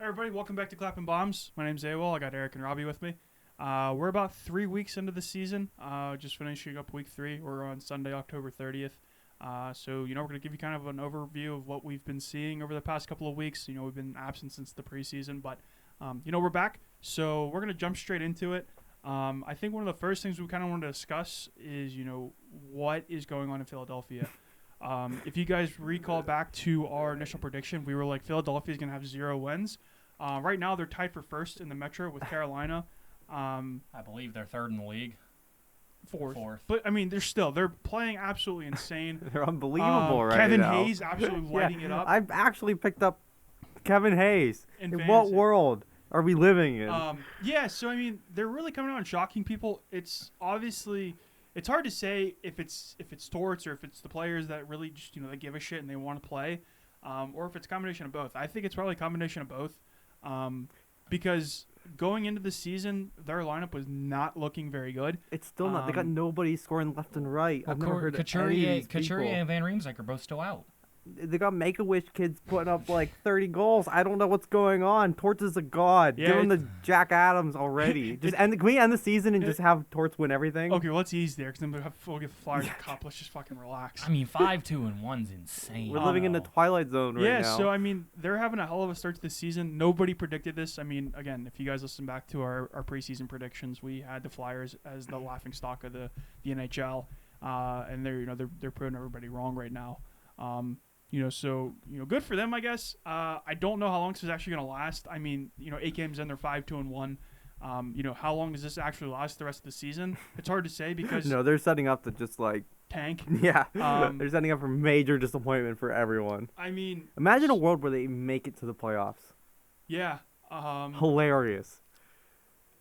everybody, welcome back to Clappin Bombs. My name's AWOL. I got Eric and Robbie with me. We're about 3 weeks into the season. Just finishing up week 3. We're on Sunday, October 30th. So, we're going to give you kind of an overview of what we've been seeing over the past couple of weeks. We've been absent since the preseason, but, we're back. So we're going to jump straight into it. I think one of the first things we kind of want to discuss is, what is going on in Philadelphia. If you guys recall back to our initial prediction, we were like, Philadelphia is going to have 0 wins. Right now, they're tied for first in the Metro with Carolina. I believe they're third in the league. Fourth. But, they're playing absolutely insane. They're unbelievable right Kevin now. Hayes absolutely lighting it up. I've actually picked up Kevin Hayes. In what fantasy. world are we living in? They're really coming out and shocking people. It's obviously... It's hard to say if it's Torts or if it's the players that really just they give a shit and they want to play, or if it's a combination of both. I think it's probably a combination of both, because going into the season, their lineup was not looking very good. It's still not. They got nobody scoring left and right. I've never heard of any of these people. Couturier and Van Riemsdyk are both still out. They got Make-A-Wish kids putting up like 30 goals. I don't know what's going on. Torts is a god. Yeah, Give him the Jack Adams already. Can we end the season and just have Torts win everything? Okay, well, let's ease there because then we'll give the Flyers a cup. Let's just fucking relax. 5-2-1's insane. We're living in the twilight zone right now. Yeah, so they're having a hell of a start to the season. Nobody predicted this. Again, if you guys listen back to our preseason predictions, we had the Flyers as the laughing stock of the NHL, and they're proving everybody wrong right now. So good for them, I guess. I don't know how long this is actually going to last. 8 games in, they're 5-2-1. How long does this actually last the rest of the season? It's hard to say because No, they're setting up to just like tank. Yeah, they're setting up for major disappointment for everyone. Imagine a world where they make it to the playoffs. Yeah. Hilarious.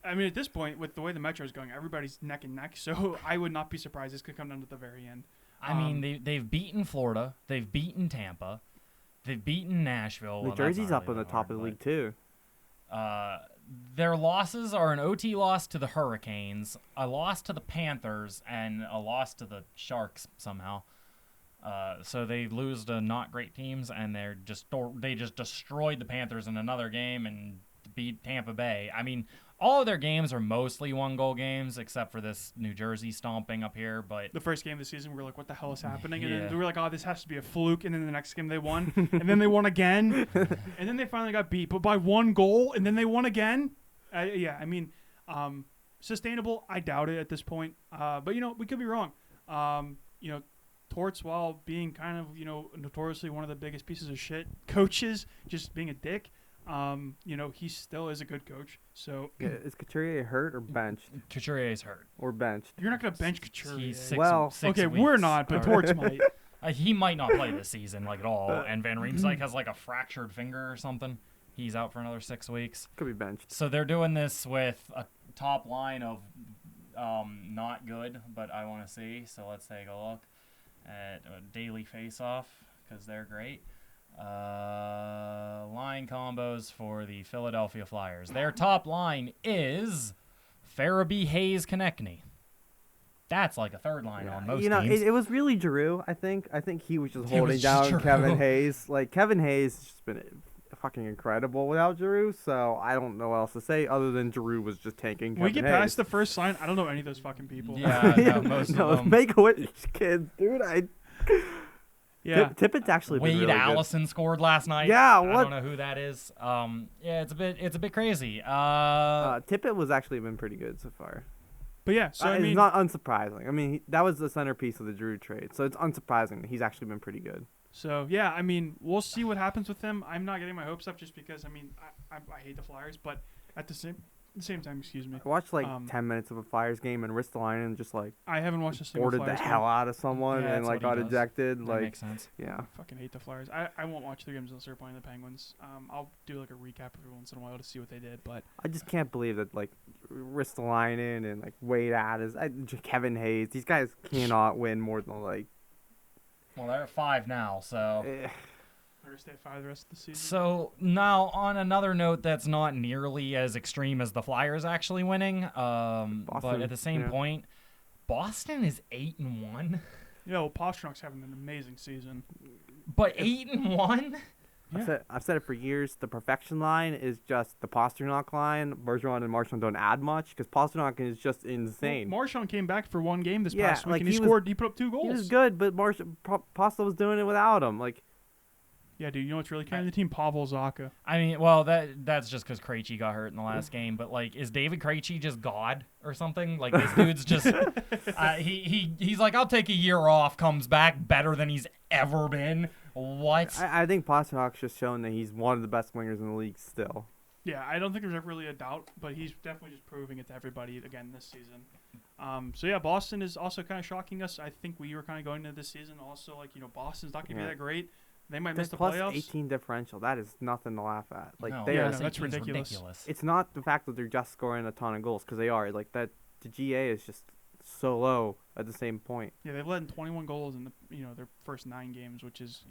At this point, with the way the Metro is going, everybody's neck and neck. So I would not be surprised this could come down to the very end. They've beaten Florida. They've beaten Tampa. They've beaten Nashville. New Jersey's up on the top of the league, too. Their losses are an OT loss to the Hurricanes, a loss to the Panthers, and a loss to the Sharks somehow. So they lose to not great teams, and they just destroyed the Panthers in another game and beat Tampa Bay. All of their games are mostly 1-goal games, except for this New Jersey stomping up here. But the first game of the season, we were like, what the hell is happening? And Yeah. then we were like, oh, this has to be a fluke. And then the next game they won. And then they won again. And then they finally got beat, but by 1 goal. And then they won again. Sustainable, I doubt it at this point. But, we could be wrong. Torts, while being kind of, notoriously one of the biggest pieces of shit coaches, just being a dick, he still is a good coach. So is Couturier hurt or benched? Couturier is hurt. Or benched. You're not going to bench Couturier. He's 6 okay, weeks. we're not, but Torts might. He might not play this season at all. And Van Riemsdyk has a fractured finger or something. He's out for another 6 weeks. Could be benched. So they're doing this with a top line of not good, but I want to see. So let's take a look at a daily face-off because they're great. Line combos for the Philadelphia Flyers. Their top line is Farabee, Hayes, Konechny. That's like a third line on most teams. It was really Giroux, I think. I think he was just holding was just down Giroux. Kevin Hayes. Kevin Hayes has just been fucking incredible without Giroux, so I don't know what else to say other than Giroux was just tanking Kevin We get Hayes. past the first line. I don't know any of those fucking people. Yeah, no, most of them. Make-A-Wish kids, dude. Yeah. Tippett's actually been Wade really Allison scored last night. Yeah, I what? don't know who that is. It's a bit crazy. Tippett was actually been pretty good so far. But yeah, so it's not unsurprising. That was the centerpiece of the Giroux trade, so it's unsurprising that he's actually been pretty good. So yeah, we'll see what happens with him. I'm not getting my hopes up just because I hate the Flyers, but at the same time, excuse me. I watched 10 minutes of a Flyers game and Ristolainen just I haven't watched a single boarded the Flyers hell out of someone Yeah, and that's what got he does. ejected. That makes sense. Yeah. I fucking hate the Flyers. I won't watch the games unless they're playing the Penguins. I'll do a recap every once in a while to see what they did, but I just can't believe that Ristolainen and Wade Adams, Kevin Hayes, these guys cannot win more than Well, they're at 5 now, so. they're gonna stay at 5 the rest of the season. So now, on another note, that's not nearly as extreme as the Flyers actually winning. But at the same point, Boston is 8-1. Pasternak's having an amazing season. But 8-1. Yeah. I've said it for years. The perfection line is just the Pasternak line. Bergeron and Marchand don't add much because Pasternak is just insane. Well, Marchand came back for one game this Yeah, past week, like, and he he was- scored. He put up 2 goals. He was good, but Pasta was doing it without him. Like, Yeah, dude. You know what's really carrying the team? Pavel Zacha. I mean, well, that's just because Krejci got hurt in the last game. But like, is David Krejci just God or something? Like this dude's just he's like, I'll take a year off, comes back better than he's ever been. What? I think Pasternak's just shown that he's one of the best wingers in the league still. Yeah, I don't think there's ever really a doubt, but he's definitely just proving it to everybody again this season. So yeah, Boston is also kind of shocking us. I think we were kind of going into this season also like, Boston's not going to be Yeah. that great. They might miss the Plus playoffs. 18 differential. That is nothing to laugh at. Like no, they Yeah, are. no, that's 18's ridiculous. It's not the fact that they're just scoring a ton of goals because they are. Like that, the GA is just so low at the same point. Yeah, they've led in 21 goals in the their first 9 games, which is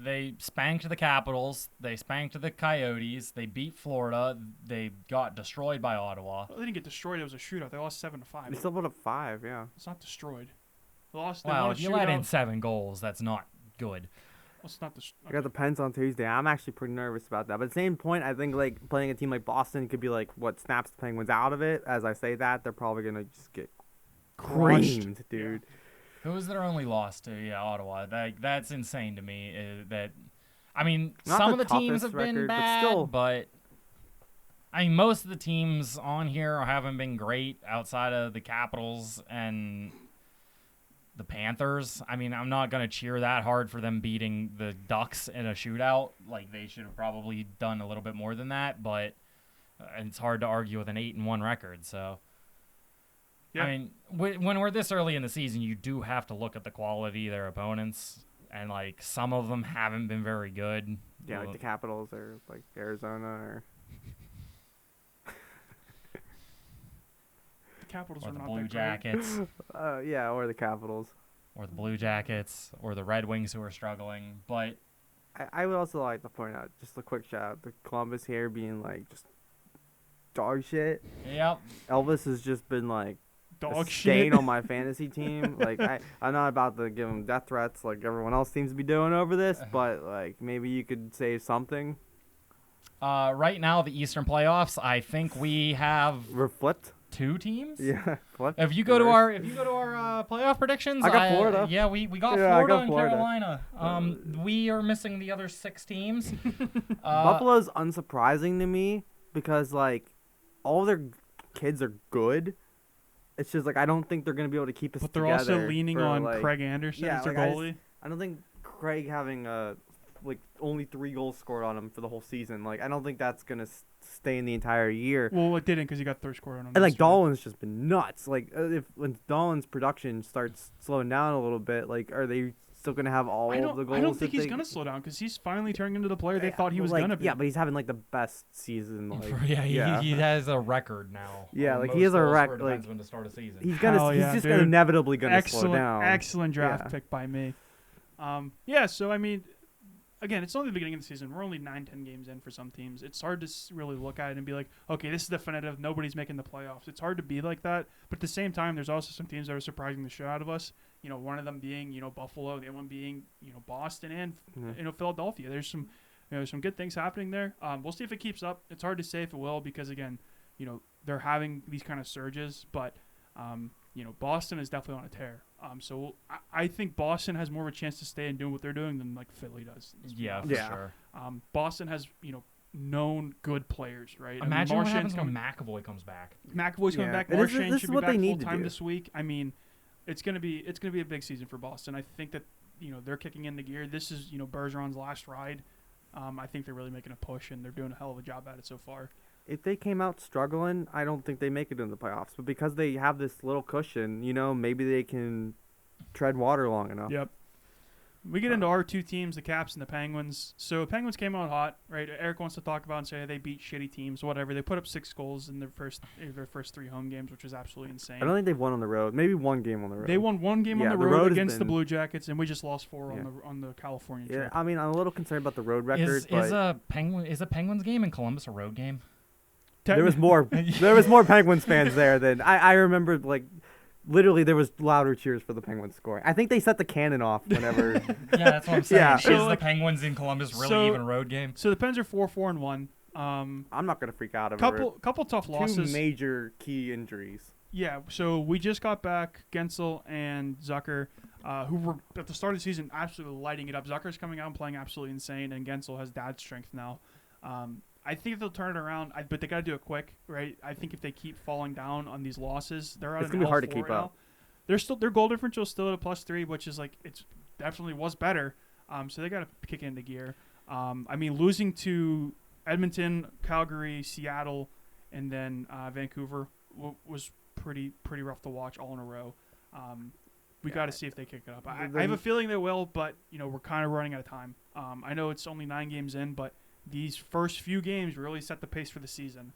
They spanked the Capitals. They spanked the Coyotes. They beat Florida. They got destroyed by Ottawa. well, they didn't get destroyed. It was a shootout. They lost 7-5. They still put up 5. Yeah. It's not destroyed. They lost. They Well, won a if you let in shootout. 7 goals, that's not good. Well, it's not the. I got the Pens on Tuesday. I'm actually pretty nervous about that. But at the same point, I think like playing a team like Boston could be like what snaps the Penguins out of it. As I say that, they're probably gonna just get Crushed. creamed, dude. Who was their only loss to? Yeah, Ottawa. That's insane to me. I mean, Not some the of the teams toughest have been record, but bad, still. but I mean, most of the teams on here haven't been great outside of the Capitals and the Panthers. I mean, I'm not gonna cheer that hard for them beating the Ducks in a shootout. Like they should have probably done a little bit more than that, but it's hard to argue with an 8-1 record. So. Yeah. I mean, when we're this early in the season, you do have to look at the quality of their opponents, and like some of them haven't been very good. Yeah, like the Capitals or like Arizona or The Capitals or are the not Blue that great. Jackets, yeah, or the Capitals. or the Blue Jackets, or the Red Wings who are struggling. But I would also like to point out just a quick shout out to Columbus here being like just dog shit. yep, Elvis has just been like a Dog stain shit. on my fantasy team. Like I'm not about to give him death threats like everyone else seems to be doing over this, but like maybe you could say something. right now the Eastern playoffs, I think we have We're flipped. 2 teams. Yeah, flipped. If you go to Reversed. our playoff predictions, I got Florida. Yeah, we got Yeah, I Florida got and Florida. Carolina. We are missing the other 6 teams. Buffalo's unsurprising to me because like all their kids are good. It's just like I don't think they're gonna be able to keep us But they're together. also leaning for, on like, Craig Anderson yeah, as their like, goalie. I don't think Craig having like only 3 goals scored on him for the whole season. Like I don't think that's gonna stay in the entire year. Well, it didn't because he got 3rd scored on him. And like this year. Dolan's just been nuts. Like when Dolan's production starts slowing down a little bit, like are they still gonna have all I of don't, the goals? I don't think that he's they- gonna slow down because he's finally turning into the player they Yeah, thought he was like, gonna be. Yeah, but he's having like the best season. Like yeah, he has a record now. Yeah, on like, most he has a goals rec- for a like, defenseman to start a season. he's Hell yeah, just dude. inevitably gonna slow excellent, down. excellent draft Yeah. pick by me. Yeah, so I mean, again, it's only the beginning of the season. We're only 9-10 games in for some teams. It's hard to really look at it and be like, okay, this is definitive. Nobody's making the playoffs. It's hard to be like that. But at the same time, there's also some teams that are surprising the shit out of us. One of them being, Buffalo, the other one being, Boston and, Mhm. Philadelphia. There's some, some good things happening there. We'll see if it keeps up. It's hard to say if it will because, again, they're having these kind of surges. But, Boston is definitely on a tear. So I think Boston has more of a chance to stay and do what they're doing than like Philly does. Yeah, for Yeah. sure. Boston has known good players, right? Imagine what happens coming. when McAvoy comes back. McAvoy's coming Yeah. back. It is- Marchand this should is be what back they need full to time do. this week. I mean, it's gonna be a big season for Boston. I think that they're kicking in the gear. This is Bergeron's last ride. I think they're really making a push and they're doing a hell of a job at it so far. If they came out struggling, I don't think they make it in the playoffs. But because they have this little cushion, maybe they can tread water long enough. Yep. We get into our 2 teams, the Caps and the Penguins. So Penguins came out hot, right? Eric wants to talk about and say they beat shitty teams, whatever. They put up 6 goals in their first 3 home games, which is absolutely insane. I don't think they've won on the road. Maybe one game on the road. They won 1 game Yeah, on the the road road has against the been- Blue Jackets, and we just lost 4 Yeah. on the California Yeah, trip. I mean, I'm a little concerned about the road record, Is but a Penguins game in Columbus a road game? there was more Penguins fans there than I remember. Like literally there was louder cheers for the Penguins scoring. I think they set the cannon off whenever. Yeah, that's what I'm saying. Yeah. Is So, the like- Penguins in Columbus really so- even a road game? So the Pens are 4-4-1. I'm not gonna freak out over Couple tough two losses. major key injuries. Yeah, so we just got back Gensel and Zucker, who were at the start of the season absolutely lighting it up. Zucker's coming out and playing absolutely insane, and Gensel has dad strength now. I think they'll turn it around, but they got to do it quick, right? I think if they keep falling down on these losses, they're at It's an gonna be hard to L4 keep now. up. Their goal differential is still at a +3, which is like it's definitely was better. So they got to kick into gear. I mean, losing to Edmonton, Calgary, Seattle, and then Vancouver was pretty rough to watch all in a row. We got to see if they kick it up. I have a feeling they will, but we're kind of running out of time. I know it's only 9 games in, but these first few games really set the pace for the season.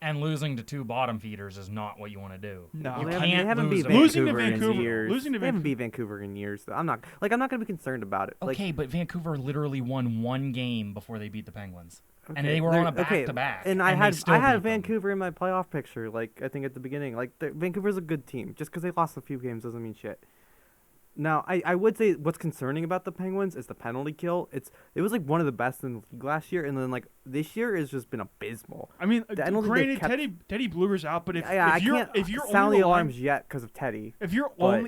And losing to 2 bottom feeders is not what you want to do. No. You They can't haven't lose beat to Losing to Vancouver in Vancouver- years. losing to They haven't Vancouver- beat Vancouver in years. Though. I'm not gonna be concerned about it. Like, Okay, but Vancouver literally won 1 game before they beat the Penguins. And okay, they were they're- on a okay, back-to-back. And they I still had beat them. Vancouver in my playoff picture. Like I think at the beginning, like Vancouver's a good team. Just because they lost a few games doesn't mean shit. Now, I would say what's concerning about the Penguins is the penalty kill. It was like one of the best in the league last year, and then like this year has just been abysmal. I mean, I don't think they've granted, kept- Teddy Bluger's out, but I if you're can't sound only the relying, alarms yet because of Teddy. if you're but-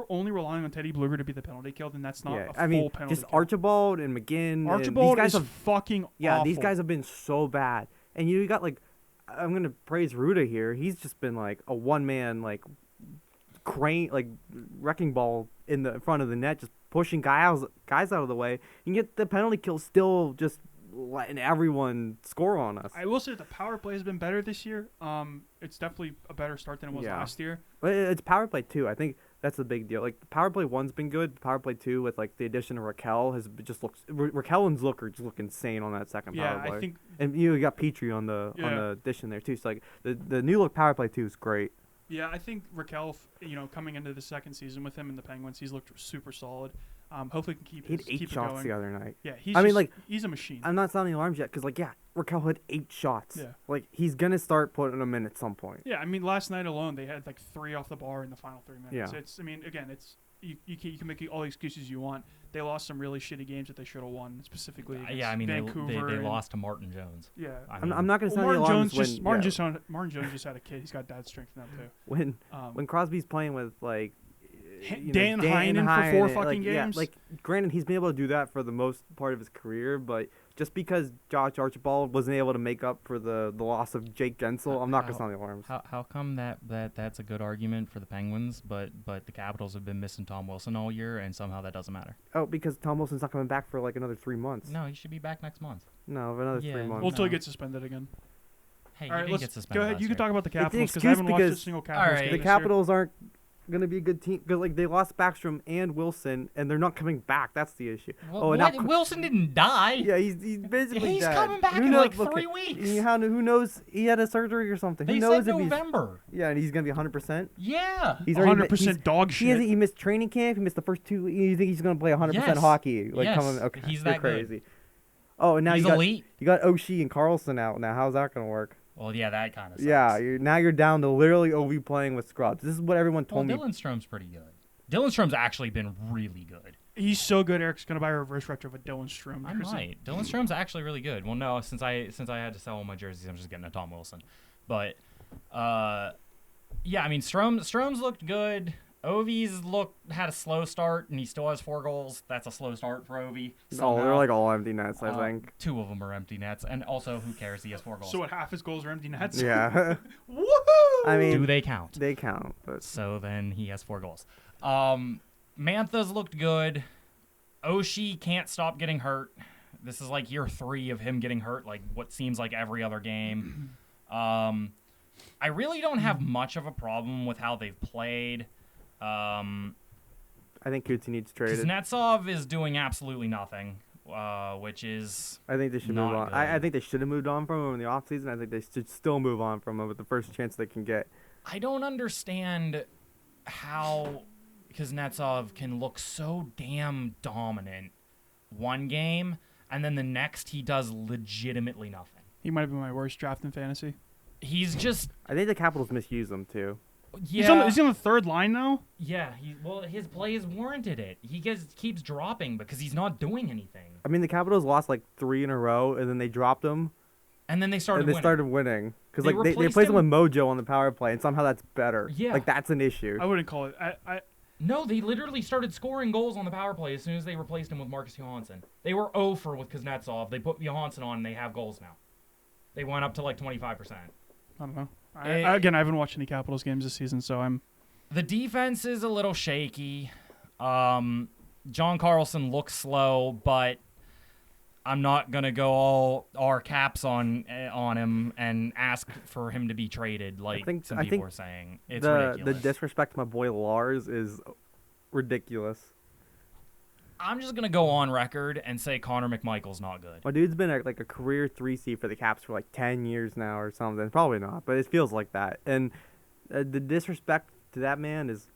only relying on Teddy Bluger to be the penalty kill, then that's not Yeah, a I mean, full penalty just kill. Archibald and McGinn. Archibald and these guys is have fucking Yeah, these awful. guys have been so bad. And you got like, I'm gonna praise Ruda here. He's just been like a one man like crane, like wrecking ball in the front of the net, just pushing guys out of the way. And yet the penalty kill still just letting everyone score on us. I will say the power play has been better this year. It's definitely a better start than it was Yeah. last year. But it's power play 2. I think that's a big deal. Like power play 1's been good. Power play 2 with like the addition of Raquel just looks. Raquel and Zucker just look insane on that second Yeah, power play. I think And you got Petrie on the addition there too. So like the new look power play 2 is great. Yeah, I think Raquel, coming into the second season with him in the Penguins, he's looked super solid. Hopefully, he can keep He had 8 keep it shots going. the other night. Yeah, he's a machine. I'm not sounding alarms yet because Raquel had 8 shots. Yeah. Like he's gonna start putting them in at some point. Yeah, I mean, last night alone they had like 3 off the bar in the final 3 minutes. Yeah. It's you can make all the excuses you want. They lost some really shitty games that they should have won, specifically against Yeah, I mean, Vancouver. they and- lost to Martin Jones. Yeah. I'm not gonna sound the Martin alarms Jones when Martin Jones just had a kid. He's got dad strength now too. when Crosby's playing with like Dan Heinen for 4 fucking games. Yeah, like granted he's been able to do that for the most part of his career, but just because Josh Archibald wasn't able to make up for the loss of Jake Gensel, I'm not gonna sound the alarms. How come that's a good argument for the Penguins, but the Capitals have been missing Tom Wilson all year, and somehow that doesn't matter? Oh, because Tom Wilson's not coming back for like another 3 months. No, he should be back next month. No, another Yeah. 3 months. Well, until he No. gets suspended again. Hey, All right, he didn't let's get suspended. go ahead. last You can year. talk about the an Capitals because I haven't excuse watched a because- single All Capitals right. game The this year. Capitals aren't gonna be a good team because like they lost Backstrom and Wilson, and they're not coming back. That's the issue. Well, and what? now- Wilson didn't die. Yeah, he's basically He's dead. coming back Who in knows- like 3 weeks. Who knows? He had a surgery or something. They Who knows said if November. yeah, and he's gonna be 100%. Yeah. He's already 100% dog shit. He missed training camp. He missed the first 2. You think he's gonna play 100% Yes. hockey? Like Yes. coming? Okay, He's you're that good. crazy. Oh, and now He's you got elite. Oshie and Carlson out now. How's that gonna work? Well, yeah, that kind of sucks. Yeah, you're down to literally Ovi playing with scrubs. This is what everyone Well, told me. Dylan Strom's pretty good. Dylan Strom's actually been really good. He's so good. Eric's gonna buy a reverse retro of a Dylan Strom. I might. Dylan Strom's actually really good. Well, no, since I had to sell all my jerseys, I'm just getting a Tom Wilson. But, yeah, I mean, Strom's looked good. Ovi's had a slow start, and he still has 4 goals. That's a slow start for Ovi. Oh, they're somehow. like all empty nets. I think. 2 of them are empty nets, and also, who cares? He has 4 goals. So what? Half his goals are empty nets. Yeah, Woohoo! I mean Do they count? they count, but So then he has 4 goals. Mantha's looked good. Oshie can't stop getting hurt. This is like year 3 of him getting hurt, like what seems like every other game. I really don't have much of a problem with how they've played. I think Coutts needs traded. Kuznetsov is doing absolutely nothing, which is I think they should not move on. good. I think they should have moved on from him in the offseason. I think they should still move on from him with the first chance they can get. I don't understand how Kuznetsov can look so damn dominant one game, and then the next he does legitimately nothing. He might have been my worst draft in fantasy. He's just I think the Capitals misuse him too. Yeah. Is he on the third line now? Yeah, his plays warranted it. He keeps dropping because he's not doing anything. I mean, the Capitals lost like 3 in a row, and then they dropped him, And then they started and they winning. started winning because They like they replaced replaced him him- with Mojo on the power play, and somehow that's better. Yeah. Like that's an issue. I wouldn't call it. No, they literally started scoring goals on the power play as soon as they replaced him with Marcus Johansson. They were 0 for with Kuznetsov. They put Johansson on, and they have goals now. They went up to like 25%. I don't know. Eh, Again, I haven't watched any Capitals games this season, so I'm. The defense is a little shaky. John Carlson looks slow, but I'm not gonna go all our caps on him and ask for him to be traded like some people are saying. It's the ridiculous. disrespect to my boy Lars is ridiculous. I'm just gonna go on record and say Connor McMichael's not good. My dude's been like a career 3C for the Caps for like 10 years now or something. Probably not, but it feels like that. And the disrespect to that man is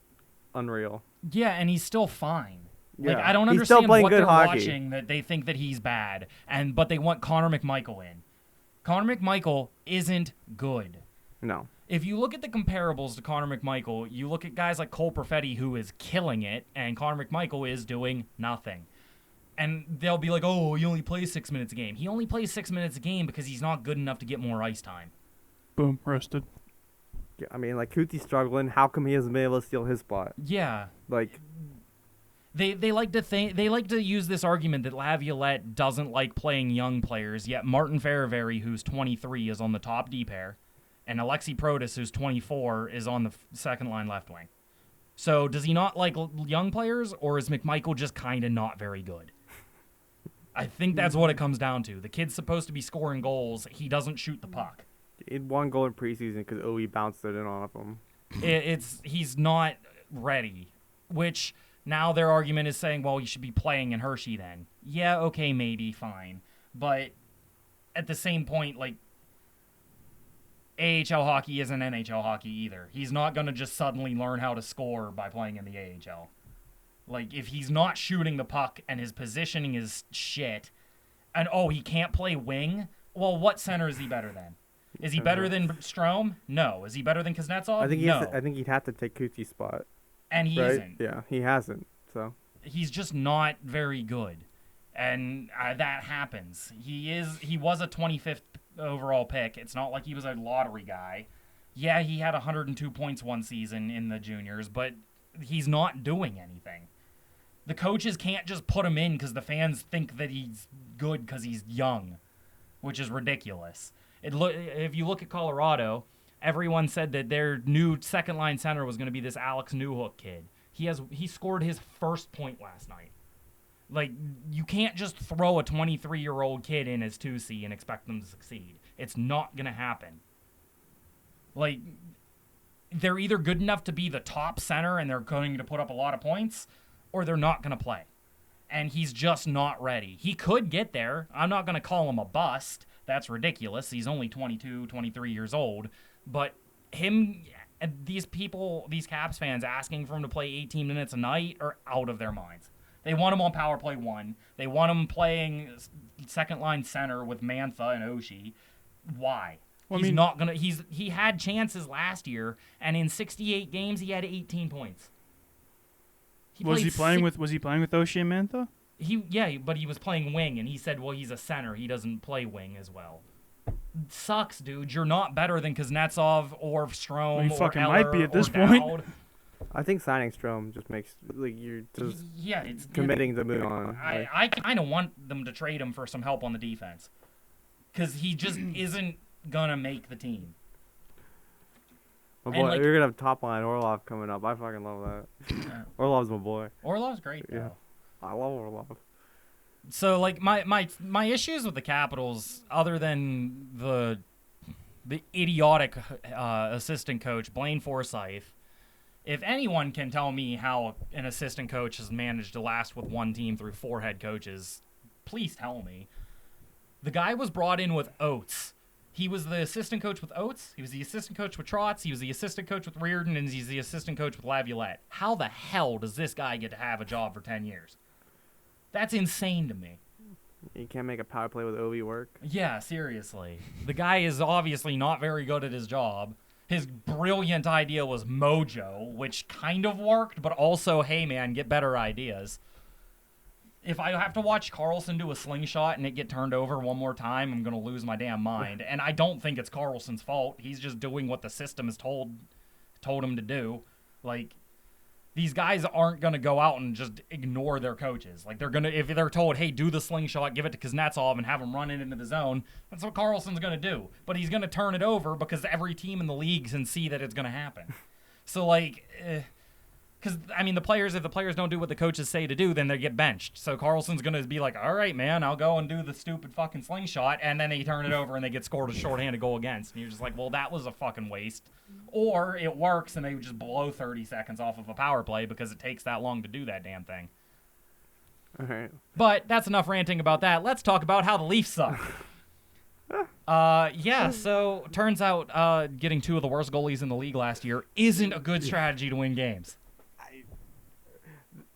unreal. Yeah, and he's still fine. Like Yeah. I don't He's still understand playing what good they're hockey. watching that they think that he's bad, but they want Connor McMichael in. Connor McMichael isn't good. No. If you look at the comparables to Connor McMichael, you look at guys like Cole Perfetti who is killing it, and Connor McMichael is doing nothing. And they'll be like, oh, he only plays 6 minutes a game. He only plays 6 minutes a game because he's not good enough to get more ice time. Boom, roasted. Yeah, I mean, like Kuzi's struggling. How come he hasn't been able to steal his spot? Yeah. Like, They like to use this argument that Laviolette doesn't like playing young players, yet Martin Ferraveri, who's 23, is on the top D pair, and Alexi Protas, who's 24, is on the second line left wing. So does he not like young players, or is McMichael just kind of not very good? I think that's what it comes down to. The kid's supposed to be scoring goals. He doesn't shoot the puck. he had 1 goal in preseason because OE bounced it in off him. He's not ready, which now their argument is saying, well, you should be playing in Hershey then. Yeah, okay, maybe, fine. But at the same point, like, AHL hockey isn't NHL hockey either. He's not going to just suddenly learn how to score by playing in the AHL. Like, if he's not shooting the puck and his positioning is shit, and, he can't play wing, well, what center is he better than? Is he better than Strome? No. Is he better than Kuznetsov? I think he'd have to take Kuzi's spot. And he right? isn't. Yeah, he hasn't. So He's just not very good, and that happens. He was a 25th overall pick. It's not like he was a lottery guy. Yeah, he had 102 points one season in the juniors, but he's not doing anything. The coaches can't just put him in because the fans think that he's good because he's young, which is ridiculous. If you look at Colorado, everyone said that their new second line center was going to be this Alex Newhook kid. He scored his first point last night. Like, you can't just throw a 23-year-old kid in as 2C and expect them to succeed. It's not going to happen. Like, they're either good enough to be the top center and they're going to put up a lot of points, or they're not going to play. And he's just not ready. He could get there. I'm not going to call him a bust. That's ridiculous. He's only 22, 23 years old. But these Caps fans asking for him to play 18 minutes a night are out of their minds. They want him on power play 1. They want him playing second line center with Mantha and Oshie. Why? Well, He's not gonna. He had chances last year, and in 68 games he had 18 points. Was he playing with Oshie and Mantha? But he was playing wing, and he said, well, he's a center. He doesn't play wing as well. Sucks, dude. You're not better than Kuznetsov or Strome He or fucking Eller might be at this or point. Dowd. I think signing Strome just makes like you're just It's committing to move on. I kind of want them to trade him for some help on the defense, because he just isn't gonna make the team. My and, boy, like- you're gonna have top line Orlov coming up. I fucking love that. Orlov's my boy. Orlov's great though. Yeah, I love Orlov. So like my issues with the Capitals, other than the idiotic assistant coach Blaine Forsythe, if anyone can tell me how an assistant coach has managed to last with one team through 4 head coaches, please tell me. The guy was brought in with Oates. He was the assistant coach with Oates. He was the assistant coach with Trotz. He was the assistant coach with Reardon, and he's the assistant coach with Laviolette. How the hell does this guy get to have a job for 10 years? That's insane to me. You can't make a power play with Ovi work. Yeah, seriously. The guy is obviously not very good at his job, His brilliant idea was mojo, which kind of worked, but also, hey, man, get better ideas. If I have to watch Carlson do a slingshot and it get turned over one more time, I'm going to lose my damn mind. And I don't think it's Carlson's fault. He's just doing what the system has told him to do. Like, these guys aren't going to go out and just ignore their coaches. Like, they're going to, if they're told, hey, do the slingshot, give it to Kuznetsov and have him run it into the zone, that's what Carlson's going to do. But he's going to turn it over because every team in the league can see that it's going to happen. So, like, because, I mean, if the players don't do what the coaches say to do, then they get benched. So Carlson's going to be like, all right, man, I'll go and do the stupid fucking slingshot, and then they turn it over and they get scored a shorthanded goal against. And you're just like, well, that was a fucking waste. Or it works and they just blow 30 seconds off of a power play because it takes that long to do that damn thing. All right. But that's enough ranting about that. Let's talk about how the Leafs suck. So turns out getting two of the worst goalies in the league last year isn't a good strategy to win games.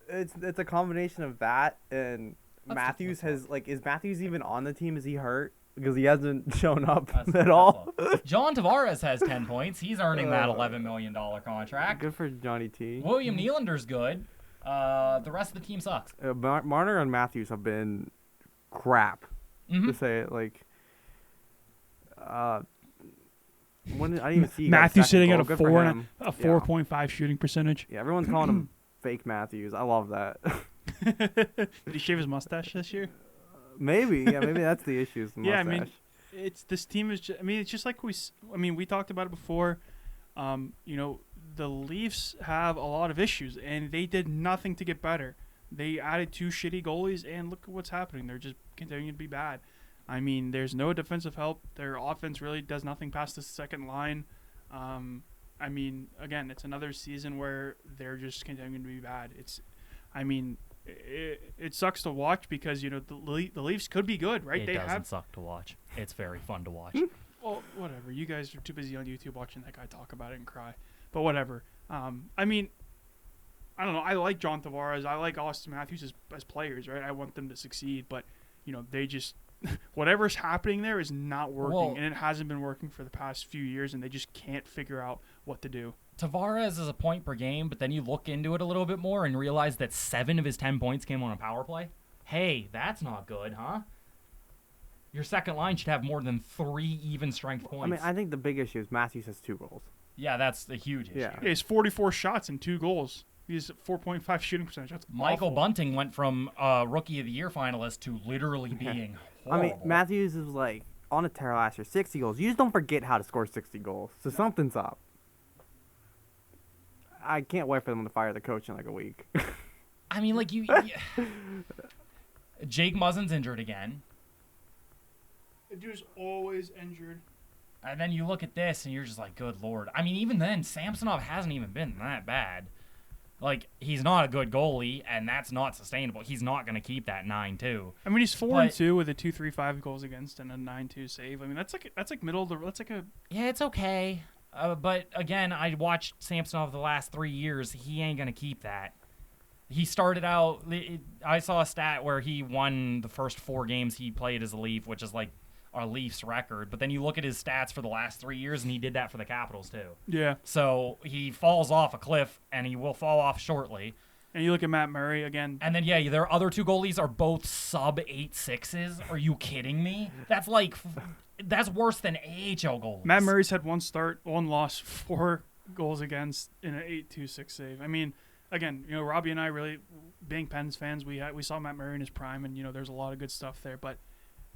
It's a combination of that and Let's Matthews talk has is Matthews even on the team? Is he hurt? Because he hasn't shown up That's at all. John Tavares has 10 points. He's earning that $11 million contract. Good for Johnny T. William Nylander's good. The rest of the team sucks. Marner and Matthews have been crap, to say it. When I didn't even see Matthews sitting at goal. a Good for him. 4.5 shooting percentage. Yeah, everyone's calling him fake Matthews. I love that. Did he shave his mustache this year? Maybe that's the issue. Is the Yeah, I mustache. mean, it's this team is. It's just like we talked about it before. The Leafs have a lot of issues, and they did nothing to get better. They added two shitty goalies, and look at what's happening. They're just continuing to be bad. I mean, there's no defensive help. Their offense really does nothing past the second line. Again, it's another season where they're just continuing to be bad. It sucks to watch because the Leafs could be good, right? It doesn't suck to watch. It's very fun to watch. Well, whatever. You guys are too busy on YouTube watching that guy talk about it and cry. But whatever. I don't know. I like John Tavares. I like Austin Matthews as players, right? I want them to succeed, but they just whatever's happening there is not working, and it hasn't been working for the past few years, and they just can't figure out what to do. Tavares is a point per game, but then you look into it a little bit more and realize that 7 of his 10 points came on a power play. Hey, that's not good, huh? Your second line should have more than 3 even strength points. I think the big issue is Matthews has 2 goals. Yeah, that's a huge issue. Yeah. He has 44 shots and 2 goals. He's 4.5 shooting percentage. That's Michael awful. Bunting went from Rookie of the Year finalist to literally being horrible. Matthews is on a tear last year, 60 goals. You just don't forget how to score 60 goals. So something's up. I can't wait for them to fire the coach in a week. Jake Muzzin's injured again. The dude's always injured. And then you look at this and you're just like, good Lord. Even then, Samsonov hasn't even been that bad. He's not a good goalie, and that's not sustainable. He's not going to keep that 9-2. He's 4-2 with a 2.35 goals against and a 9.2 save. That's middle of the. That's like a. Yeah, it's okay. But again, I watched Samsonov the last 3 years. He ain't going to keep that. He started out. I saw a stat where he won the first 4 games he played as a Leaf, which is our Leafs record. But then you look at his stats for the last 3 years, and he did that for the Capitals too. Yeah. So he falls off a cliff, and he will fall off shortly. And you look at Matt Murray again. And then, their other 2 goalies are both sub 8.6s. Are you kidding me? That's that's worse than AHL goalies. Matt Murray's had 1 start, 1 loss, 4 goals against in an 8.26 save. Again, Robbie and I really, being Pens fans, we saw Matt Murray in his prime, and there's a lot of good stuff there. But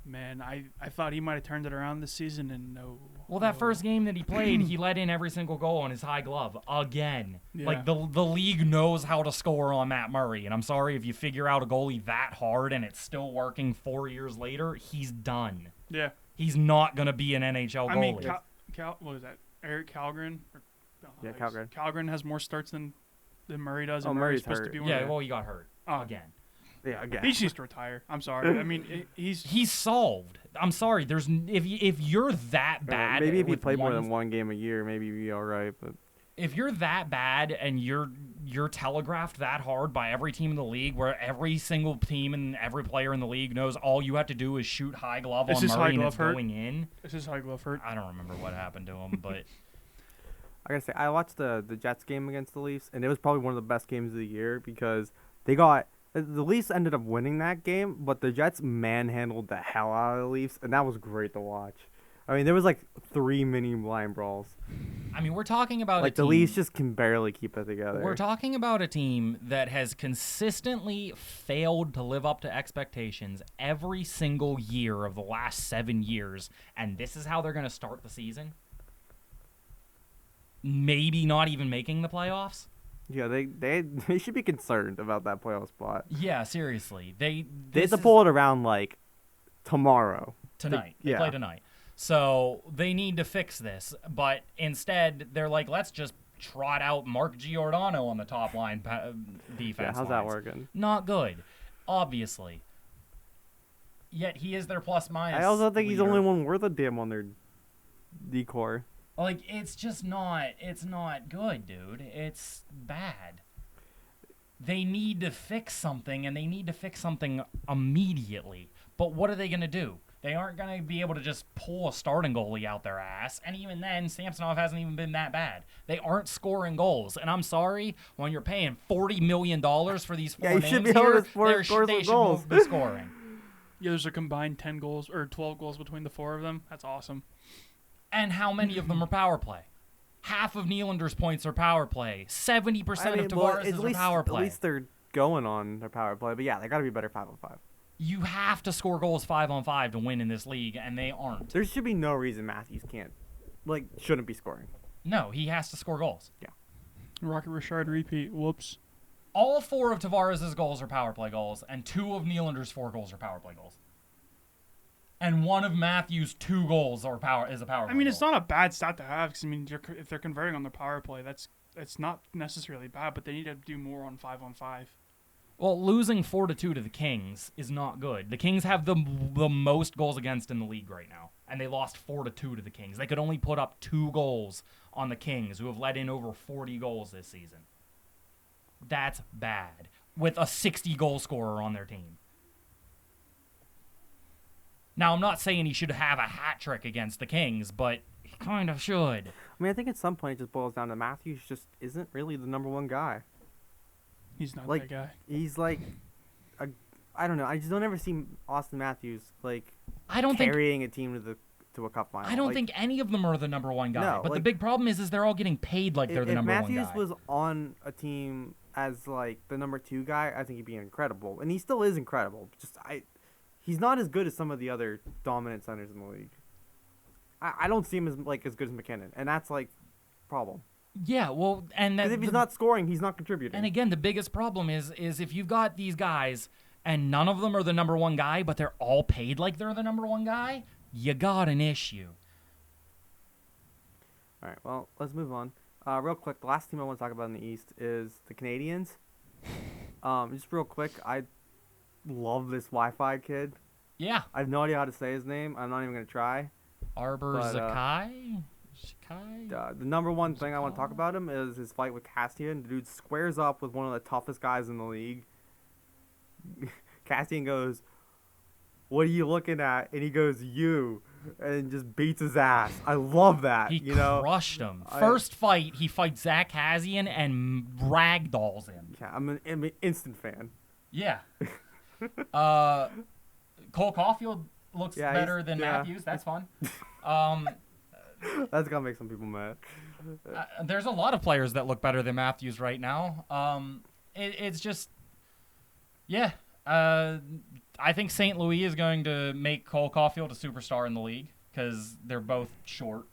man, I thought he might have turned it around this season, and no. Well, that first game that he played, he let in every single goal on his high glove again. Yeah. The league knows how to score on Matt Murray, and I'm sorry if you figure out a goalie that hard and it's still working 4 years later, he's done. Yeah. He's not going to be an NHL goalie. What was that? Eric Kallgren? Kallgren. Kallgren has more starts than Murray does. Oh, and Murray's supposed hurt. to be one Yeah, of the- well, he got hurt again. Yeah, again. He just needs to retire. I'm sorry. He's solved. I'm sorry. If you're that bad, maybe if he with played more than 1 game a year, maybe he'd be all right. But if you're that bad and you're telegraphed that hard by every team in the league, where every single team and every player in the league knows all you have to do is shoot high glove on Murray and it's going in. Is his high glove hurt? I don't remember what happened to him, but I gotta say, I watched the Jets game against the Leafs, and it was probably one of the best games of the year because the Leafs ended up winning that game, but the Jets manhandled the hell out of the Leafs, and that was great to watch. I mean, there was like 3 mini line brawls. I mean, we're talking about Like a team, the Leafs just can barely keep it together. We're talking about a team that has consistently failed to live up to expectations every single year of the last 7 years, and this is how they're going to start the season? Maybe not even making the playoffs? Yeah, they should be concerned about that playoff spot. Yeah, seriously. They have to pull it around like tomorrow. Tonight. Yeah. They play tonight. So they need to fix this, but instead they're like, let's just trot out Mark Giordano on the top line defense. Yeah, how's that working? Not good, obviously. Yet he is their plus minus. I also think he's the leader. only one worth a damn on their decor. Like, it's just not. It's not good, dude. It's bad. They need to fix something, and they need to fix something immediately. But what are they gonna do? They aren't going to be able to just pull a starting goalie out their ass. And even then, Samsonov hasn't even been that bad. They aren't scoring goals. And I'm sorry, when you're paying $40 million for these four names should be able here, to score they some goals. should be scoring. Yeah, there's a combined 10 goals or 12 goals between the 4 of them. That's awesome. And how many of them are power play? Half of Nylander's points are power play. 70% of Tavares' are power play. At least they're going on their power play. But yeah, they got to be better 5-on-5. You have to score goals 5-on-5 to win in this league, and they aren't. There should be no reason Matthews shouldn't be scoring. No, he has to score goals. Yeah. Rocket Richard repeat. Whoops. All 4 of Tavares' goals are power play goals, and 2 of Nylander's 4 goals are power play goals. And 1 of Matthews' 2 goals is a power play I mean, it's goal. not a bad stat to have because, I mean, if they're converting on the power play, it's not necessarily bad, but they need to do more on 5-on-5. Well, losing 4-2 to the Kings is not good. The Kings have the most goals against in the league right now, and they lost 4-2 to the Kings. They could only put up 2 goals on the Kings, who have let in over 40 goals this season. That's bad, with a 60-goal scorer on their team. Now, I'm not saying he should have a hat trick against the Kings, but he kind of should. I mean, I think at some point it just boils down to Matthews just isn't really the number 1 guy. He's not Like, that guy. He's like, I don't know. I just don't ever see Austin Matthews I don't think carrying a team to a cup final. I don't think any of them are the number 1 guy. No, but the like, big problem is they're all getting paid like they're the number 1 guy. If Matthews was on a team as like the number 2 guy, I think he'd be incredible, and he still is incredible. He's not as good as some of the other dominant centers in the league. I don't see him as good as McKinnon, and that's like problem. Yeah, well, and Because if he's not scoring, he's not contributing. And again, the biggest problem is if you've got these guys and none of them are the number 1 guy, but they're all paid like they're the number 1 guy, you got an issue. All right, well, let's move on. Real quick, the last team I want to talk about in the East is the Canadiens. Just real quick, I love this Wi-Fi kid. Yeah. I have no idea how to say his name. I'm not even going to try. Arbor Zakai? The number 1 thing I want to talk about him is his fight with Castian. The dude squares up with one of the toughest guys in the league. Castian goes, "What are you looking at?" And he goes, "You," and just beats his ass. I love that. He crushed him. First fight, he fights Zach Kassian and ragdolls him. Yeah, I'm an instant fan. Yeah. Cole Caulfield looks better than Matthews. That's fun. That's gonna make some people mad. There's a lot of players that look better than Matthews right now. It's just, yeah. I think St. Louis is going to make Cole Caulfield a superstar in the league because they're both short.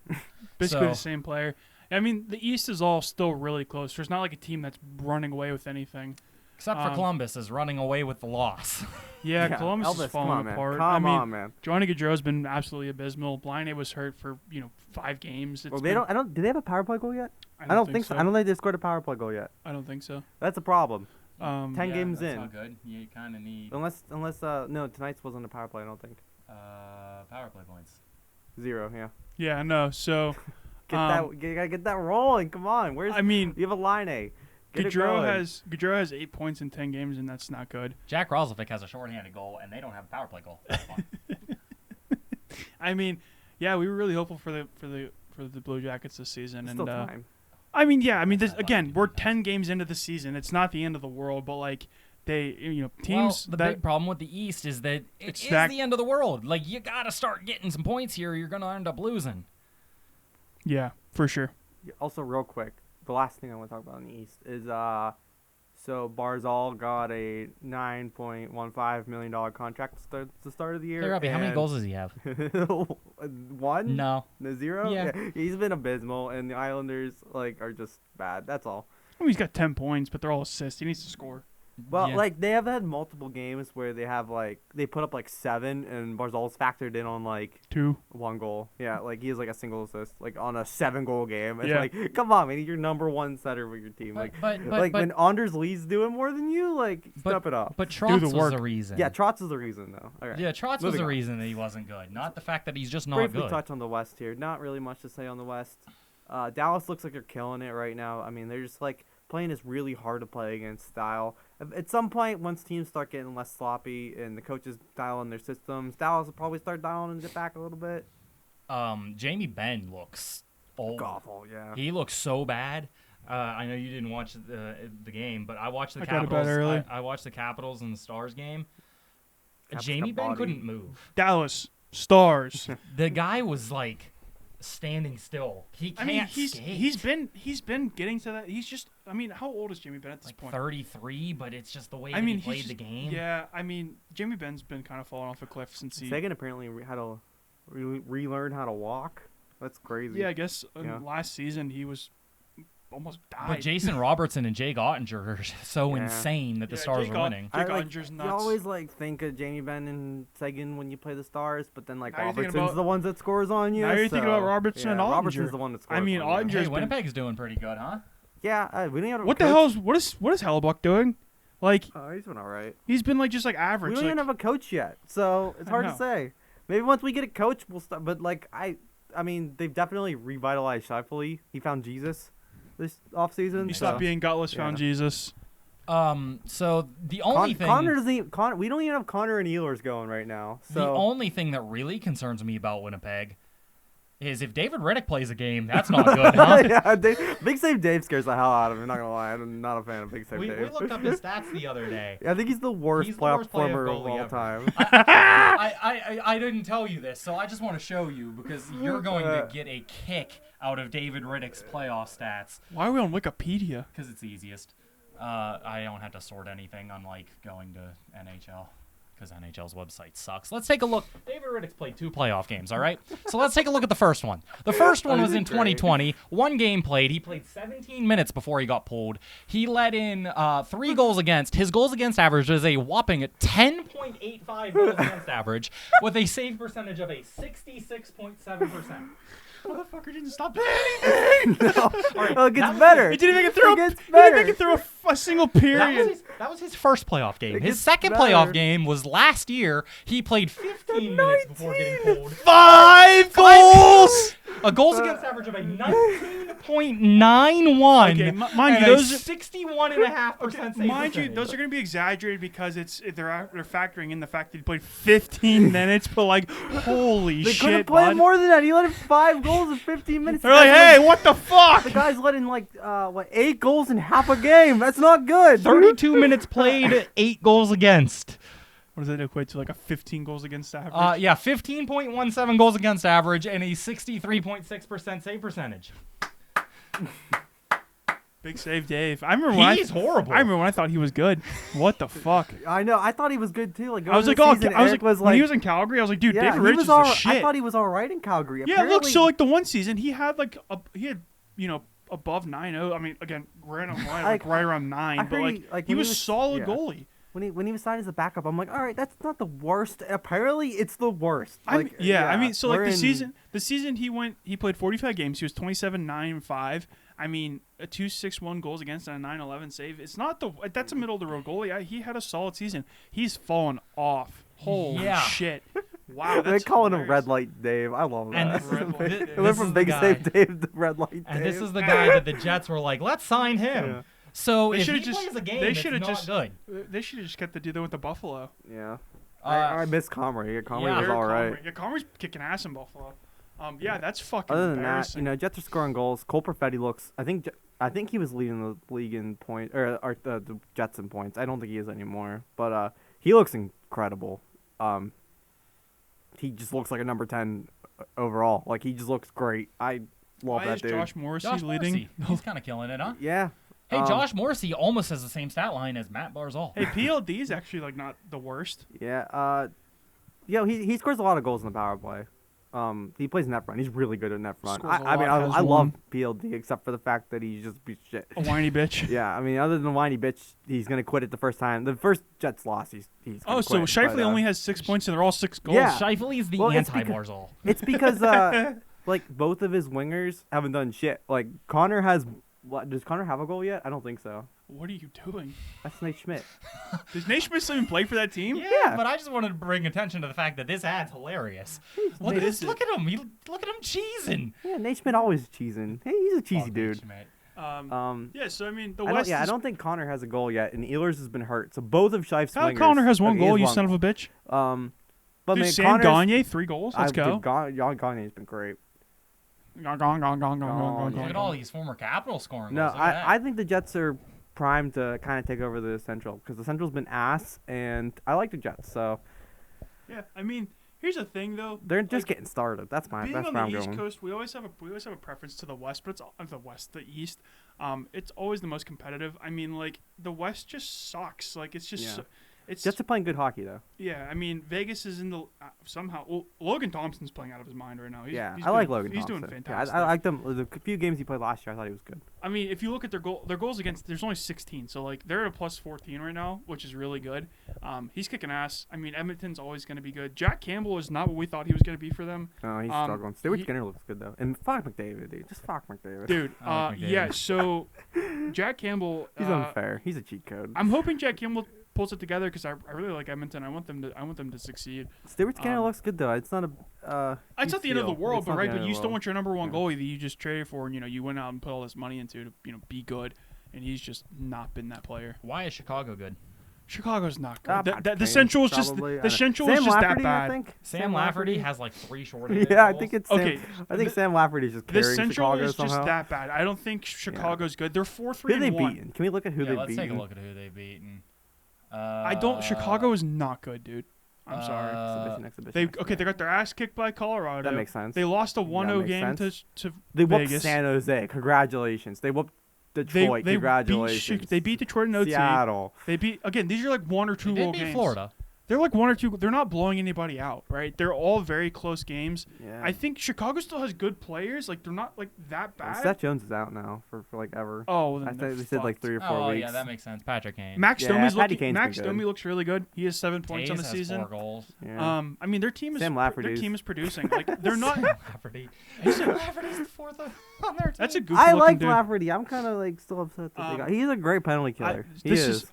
Basically the same player. I mean, the East is all still really close. There's not like a team that's running away with anything. Except for Columbus is running away with the loss. Yeah, Columbus Elvis, is falling apart. Come on, man. Johnny Gaudreau's been absolutely abysmal. Bliney was hurt for 5 games. Well, do they have a power play goal yet? I don't think so. I don't think they scored a power play goal yet. I don't think so. That's a problem. 10 games that's in. not good. You kind of need Unless no, tonight's wasn't a power play. I don't think. power play points. 0. Yeah. Yeah, no. So you gotta get that rolling. Come on. You have a line A. Gaudreau has 8 points in 10 games, and that's not good. Jack Roslovic has a shorthanded goal, and they don't have a power play goal. That's fun. I mean, yeah, we were really hopeful for the Blue Jackets this season, There's still time. I mean, yeah. I mean, I'd like again, to we're do 10 games into the season. It's not the end of the world, but like teams Well, the that big problem with the East is that It's it's that- the end of the world. Like, you got to start getting some points here. You're going to end up losing. yeah, for sure. Also, real quick, the last thing I want to talk about in the East is so Barzal got a $9.15 million contract to start of the year. Hey, Robbie, how many and- goals does he have? One? No. No, zero? Yeah. He's been abysmal, and the Islanders are just bad. That's all. I mean, he's got 10 points, but they're all assists. He needs to score. Well, Yeah. they have had multiple games where they have they put up 7, and Barzal's factored in on 2. 1 goal. Yeah, he has a single assist on a 7-goal game. It's Yeah. come on, man, you're number 1 setter for your team. But When Anders Lee's doing more than you, step it up. But the Trotz was work. the reason. Yeah, Trotz is the reason though. All right. Yeah, Trotz was Moving the on. reason that he wasn't good, not the fact that he's just not Briefly good. touch on the West here. Not really much to say on the West. Dallas looks like they're killing it right now. I mean, they're just playing this really hard to play against style. At some point, once teams start getting less sloppy and the coaches dial in their systems, Dallas will probably start dialing it back a little bit. Jamie Benn looks old. Awful, yeah. He looks so bad. I know you didn't watch the game, but I watched the I got to bed Capitals. early. I watched the Capitals and the Stars game. Cap's Jamie got Benn body. couldn't move. Dallas Stars. The guy was standing still. He I can't mean, skate. he's been getting to that. He's just. I mean, how old is Jamie Benn at this point? 33, but it's just the way I mean, he played he's the just- game. Yeah, I mean, Jamie Benn's been kind of falling off a cliff since he. Sagan apparently had to relearn how to walk. That's crazy. Yeah, I guess Yeah. last season he was almost died. But Jason Robertson and Jake Ottinger are so Yeah. insane that the Yeah, Stars Jake are winning. Jake I, Ottinger's you nuts. always think of Jamie Benn and Sagan when you play the Stars, but then Now you're thinking Robertson's about- the ones that scores on you. Now you're thinking about so, Robertson yeah, and Ottinger. Robertson's the one that scores. I mean, on you. Ottinger's Hey, been- Winnipeg's doing pretty good, huh? Yeah, we don't even have a What the coach. hell is what is Hellebuck doing? Like Oh, he's been all right. he's been just We average. don't even have a coach yet, so it's I hard to know. say. Maybe once we get a coach, we'll start. But I mean, they've definitely revitalized Scheifele. He found Jesus this offseason. He so. stopped being gutless, found Yeah. Jesus. So the only thing Connor doesn't even, we don't even have Connor and Ehlers going right now. So the only thing that really concerns me about Winnipeg is if David Riddick plays a game, that's not good, huh? yeah, Big Save Dave scares the hell out of me. I'm not gonna lie, I'm not a fan of Big Save We Dave. looked up his stats the other day. I think he's the worst He's the playoff worst playoff performer of goalie all ever. time. I didn't tell you this, so I just want to show you because you're going to get a kick out of David Riddick's playoff stats Why are we on Wikipedia? because it's easiest. I don't have to sort anything, unlike going to NHL. Because NHL's website sucks. Let's take a look. David Riddick's played 2 playoff games, all right? So let's take a look at the first one. The first one was in 2020. 1 game played. He played 17 minutes before he got pulled. He let in 3 goals against. His goals against average is a whopping 10.85 goals against average with a save percentage of a 66.7%. Motherfucker didn't stop doing anything. Oh, it gets that was- better. He didn't make it through. It gets He didn't better. make it through a single period. That was his first playoff game. It His gets second better. playoff game was last year. He played 15 minutes before getting pulled. 5 goals. A goals against average of a 19.91. Okay, mind and you, a those are- 61.5% save Mind you, percentage. those are going to be exaggerated because they're factoring in the fact that he played 15 minutes. But holy They shit, couldn't play bud. more than that. He let in 5 goals in 15 minutes. They're like, hey, what the fuck? The guy's letting 8 goals in half a game. That's not good. 32 minutes played, 8 goals against. What does that equate to? Like a 15 goals against average? Yeah, 15.17 goals against average and a 63.6% save percentage. Big save, Dave. I remember when He's horrible. I remember when I thought he was good. What the fuck? I know. I thought he was good too. I was like, oh, Eric was when he was in Calgary, I was like, dude, yeah, David he Rich was is all the right. shit. I thought he was all right in Calgary. Yeah, look, Apparently- so the one season he had above 9-0. I mean, again, right around 9, I but heard like when he was solid yeah. goalie. when he was signed as a backup, I'm like, all right, that's not the worst. Apparently, it's the worst. I mean, I mean, so like we're the season he played 45 games. He was 27-9-5. I mean, a 2.61 goals against and a 9.11 save. It's not that's a middle of the road goalie. He had a solid season. He's fallen off. Holy Yeah. shit! Wow, They're that's calling him hilarious. Red Light Dave. I love that. And this, Red Light Dave. It went from Big Save Dave to Red Light Dave. And this is the guy that the Jets were like, let's sign him. Yeah. So They if he should've just- plays a game, they it's should've not just- good. They should have just kept the dude there with the Buffalo. Yeah. Uh, I miss Comrie. Comrie yeah. was all right. Yeah, Comrie's kicking ass in Buffalo. Yeah, that's fucking Other than that, embarrassing. Jets are scoring goals. Cole Perfetti looks. I think he was leading the league in point or the Jets in points. I don't think he is anymore, but he looks incredible. He just looks like a number 10 overall. Like he just looks great. I love Why that is dude. Josh Morrissey Josh leading? Morrissey, he's kind of killing it, huh? Yeah. Hey, Josh Morrissey almost has the same stat line as Matt Barzal. Hey, PLD is actually like not the worst. Yeah. He scores a lot of goals in the power play. He plays net front. He's really good at net front. Scores a I mean, lot, has I love one. PLD except for the fact that he just beats shit. A whiny bitch. Yeah, I mean, other than the whiny bitch, he's gonna quit it the first time. The first Jets loss, he's Oh, gonna so quit, Shifley but, only has 6 points and they're all 6 goals. Yeah. Scheifele is the Well, it's anti-Barzal. It's because like both of his wingers haven't done shit. Like Connor has. What does Connor have a goal yet? I don't think so. What are you doing? That's Nate Schmidt. Does Nate Schmidt still even play for that team? Yeah. But I just wanted to bring attention to the fact that this ad's hilarious. Look Nate- at this! Look at him! Look at him cheesing. Yeah, Nate Schmidt always cheesing. Hey, he's a cheesy Fuck dude. Nate Schmidt. Yeah, so I mean, the I West. don't, I is- don't think Connor has a goal yet, and Ehlers has been hurt. So both of Shife's Kyle wingers. Connor has one okay, he goal, has you one. son of a bitch. But Dude, man, Sam Connor's, Gagne, 3 goals. Let's go. John Gagne's been great. Gong. Look at all these former Capital scoring No, goals. Look at that. I think the Jets are primed to kind of take over the Central because the Central's been ass, and I like the Jets, so Yeah, I mean, here's the thing though. they're just like, getting started. That's being where on the I'm East going. Coast, we always have a preference to the West, but it's the East. It's always the most competitive. I mean, like the West just sucks. Like it's just. Yeah. It's Jets are playing good hockey though. yeah. I mean, Vegas is in the somehow. Well, Logan Thompson's playing out of his mind right now. I like doing, Logan He's Thompson. doing Yeah, fantastic. I liked him. The few games he played last year, I thought he was good. I mean, if you look at their goals against, there's only 16, so like they're at a plus 14 right now, which is really good. He's kicking ass. I mean, Edmonton's always going to be good. Jack Campbell is not what we thought he was going to be for them, No, he's struggling. Stuart Skinner looks good though, and fuck McDavid, dude. Just fuck McDavid. dude. I like McDavid. Yeah. So Jack Campbell. He's unfair. He's a cheat code. I'm hoping Jack Campbell pulls it together because I really like Edmonton. I want them to succeed. Stuart Skinner looks good though. It's not a. It's not the end of the world, It's but not right. the But end you of the still world. want your number one Yeah. goalie that you just traded for, and you went out and put all this money into to be good, and he's just not been that player. Why is Chicago good? Chicago's not good. Patrick The Kane, Central is just probably. I the don't- Central Sam is just Lafferty, that I bad. think. Sam Lafferty has like 3 short. Yeah, I think it's Okay, I think Sam Lafferty's just The carrying Central Chicago is just somehow. that bad. I don't think Chicago's good. They're 4-3 Who they and 1. beaten? Can we look at who Yeah, they let's beaten? take a look at who they've beaten. I don't. Chicago is not good, dude. I'm sorry. Exhibition. They got their ass kicked by Colorado. That makes sense. They lost a That 1-0 makes game sense. to They whooped Vegas. San Jose. Congratulations. They whooped They Detroit. they Congratulations. they beat Detroit in OT. Seattle. They beat again. These are like 1 or 2 They goal did beat games. Florida. They're like 1 or 2. They're not blowing anybody out, right? They're all very close games. Yeah. I think Chicago still has good players. Like they're not like that And bad. Seth Jones is out now for like ever. Oh, I then think they they're said like fucked. 3 or 4 Oh, weeks. yeah, that makes sense. Patrick Kane. Max Yeah, Domi's Patty looking. Kane's Max been good. Domi looks really good. He has 7 points Taves on the has season. 4 goals. Yeah. I mean their team is Sam their Lafferty's- team is producing. Like they're not. Lafferty. Lafferty's the 4th on their team. That's a goofy I looking like dude. Lafferty. I'm kind of like still upset that they got. He's a great penalty killer. He this is.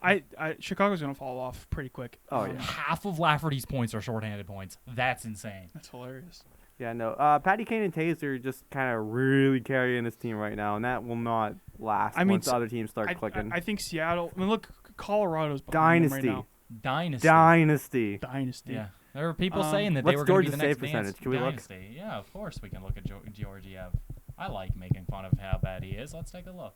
Chicago's gonna fall off pretty quick. Oh yeah. Half of Lafferty's points are shorthanded points. That's insane. That's hilarious. Yeah, no. Patty Kane and Taves are just kind of really carrying his team right now, and that will not last I mean, once other teams start clicking. I think Seattle. I mean, look, Colorado's behind them Dynasty. right now. Dynasty. Dynasty. Yeah. There were people saying that what's they were going to be Georgia's the next save percentage? Can we look? dynasty. Yeah, of course we can look at Georgiev. I like making fun of how bad he is. Let's take a look.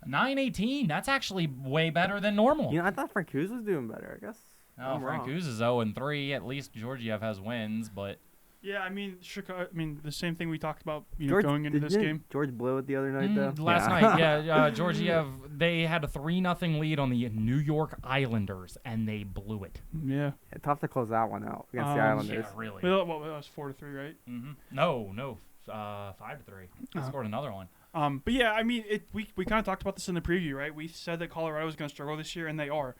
918. That's actually way better than normal. You know, I thought Francouz was doing better. I guess. No, I'm wrong. Francouz is 0-3. At least Georgiev has wins, but Yeah, I mean, Chicago. I mean, the same thing we talked about. George, Going into this didn't game. George blew it the other night though. last night, yeah, Georgiev, they had a 3-0 lead on the New York Islanders, and they blew it. Yeah. Yeah, tough to close that one out against the Yeah, Islanders. Yeah, really. Well, that was 4-3, right? No, 5-3. They scored another one. But yeah, I mean, we kind of talked about this in the preview, right? We said that Colorado was going to struggle this year, and they are.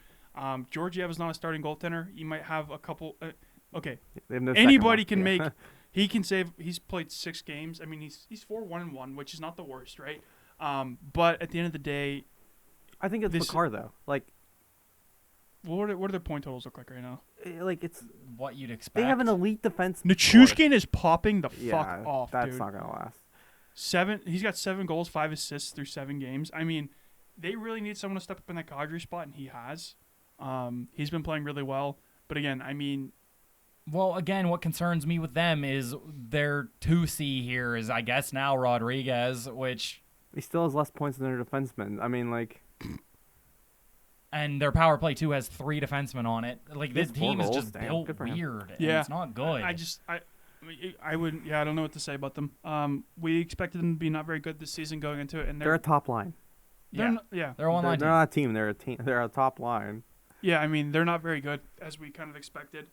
Georgiev is not a starting goaltender. You might have a couple. Okay, They have no second anybody one. can Yeah. make. He can save. He's played 6 games. I mean, he's 4-1-1, which is not the worst, right? But at the end of the day, I think it's this- Bakar though. Like what do their point totals look like right now? it's What you'd expect. they have an elite defense. Nichushkin is popping the Yeah, fuck off, that's dude. not gonna last. 7. He's got 7 goals, 5 assists through 7 games. I mean, they really need someone to step up in that Kadri spot, and he has. He's been playing really well. But again, I mean, Well, again, what concerns me with them is their 2C here is, I guess, now Rodriguez, which... He still has less points than their defenseman. I mean, like... And their power play, too, has 3 defensemen on it. Like, He has this 4 team is goals. just Damn, built good for him. weird. And Yeah. it's not good. I wouldn't. Yeah, I don't know what to say about them. We expected them to be not very good this season going into it, and They're a top line. they're not, yeah. They're a one-line They're team. not a team. They're a team. They're a top line. Yeah, I mean, they're not very good, as we kind of expected.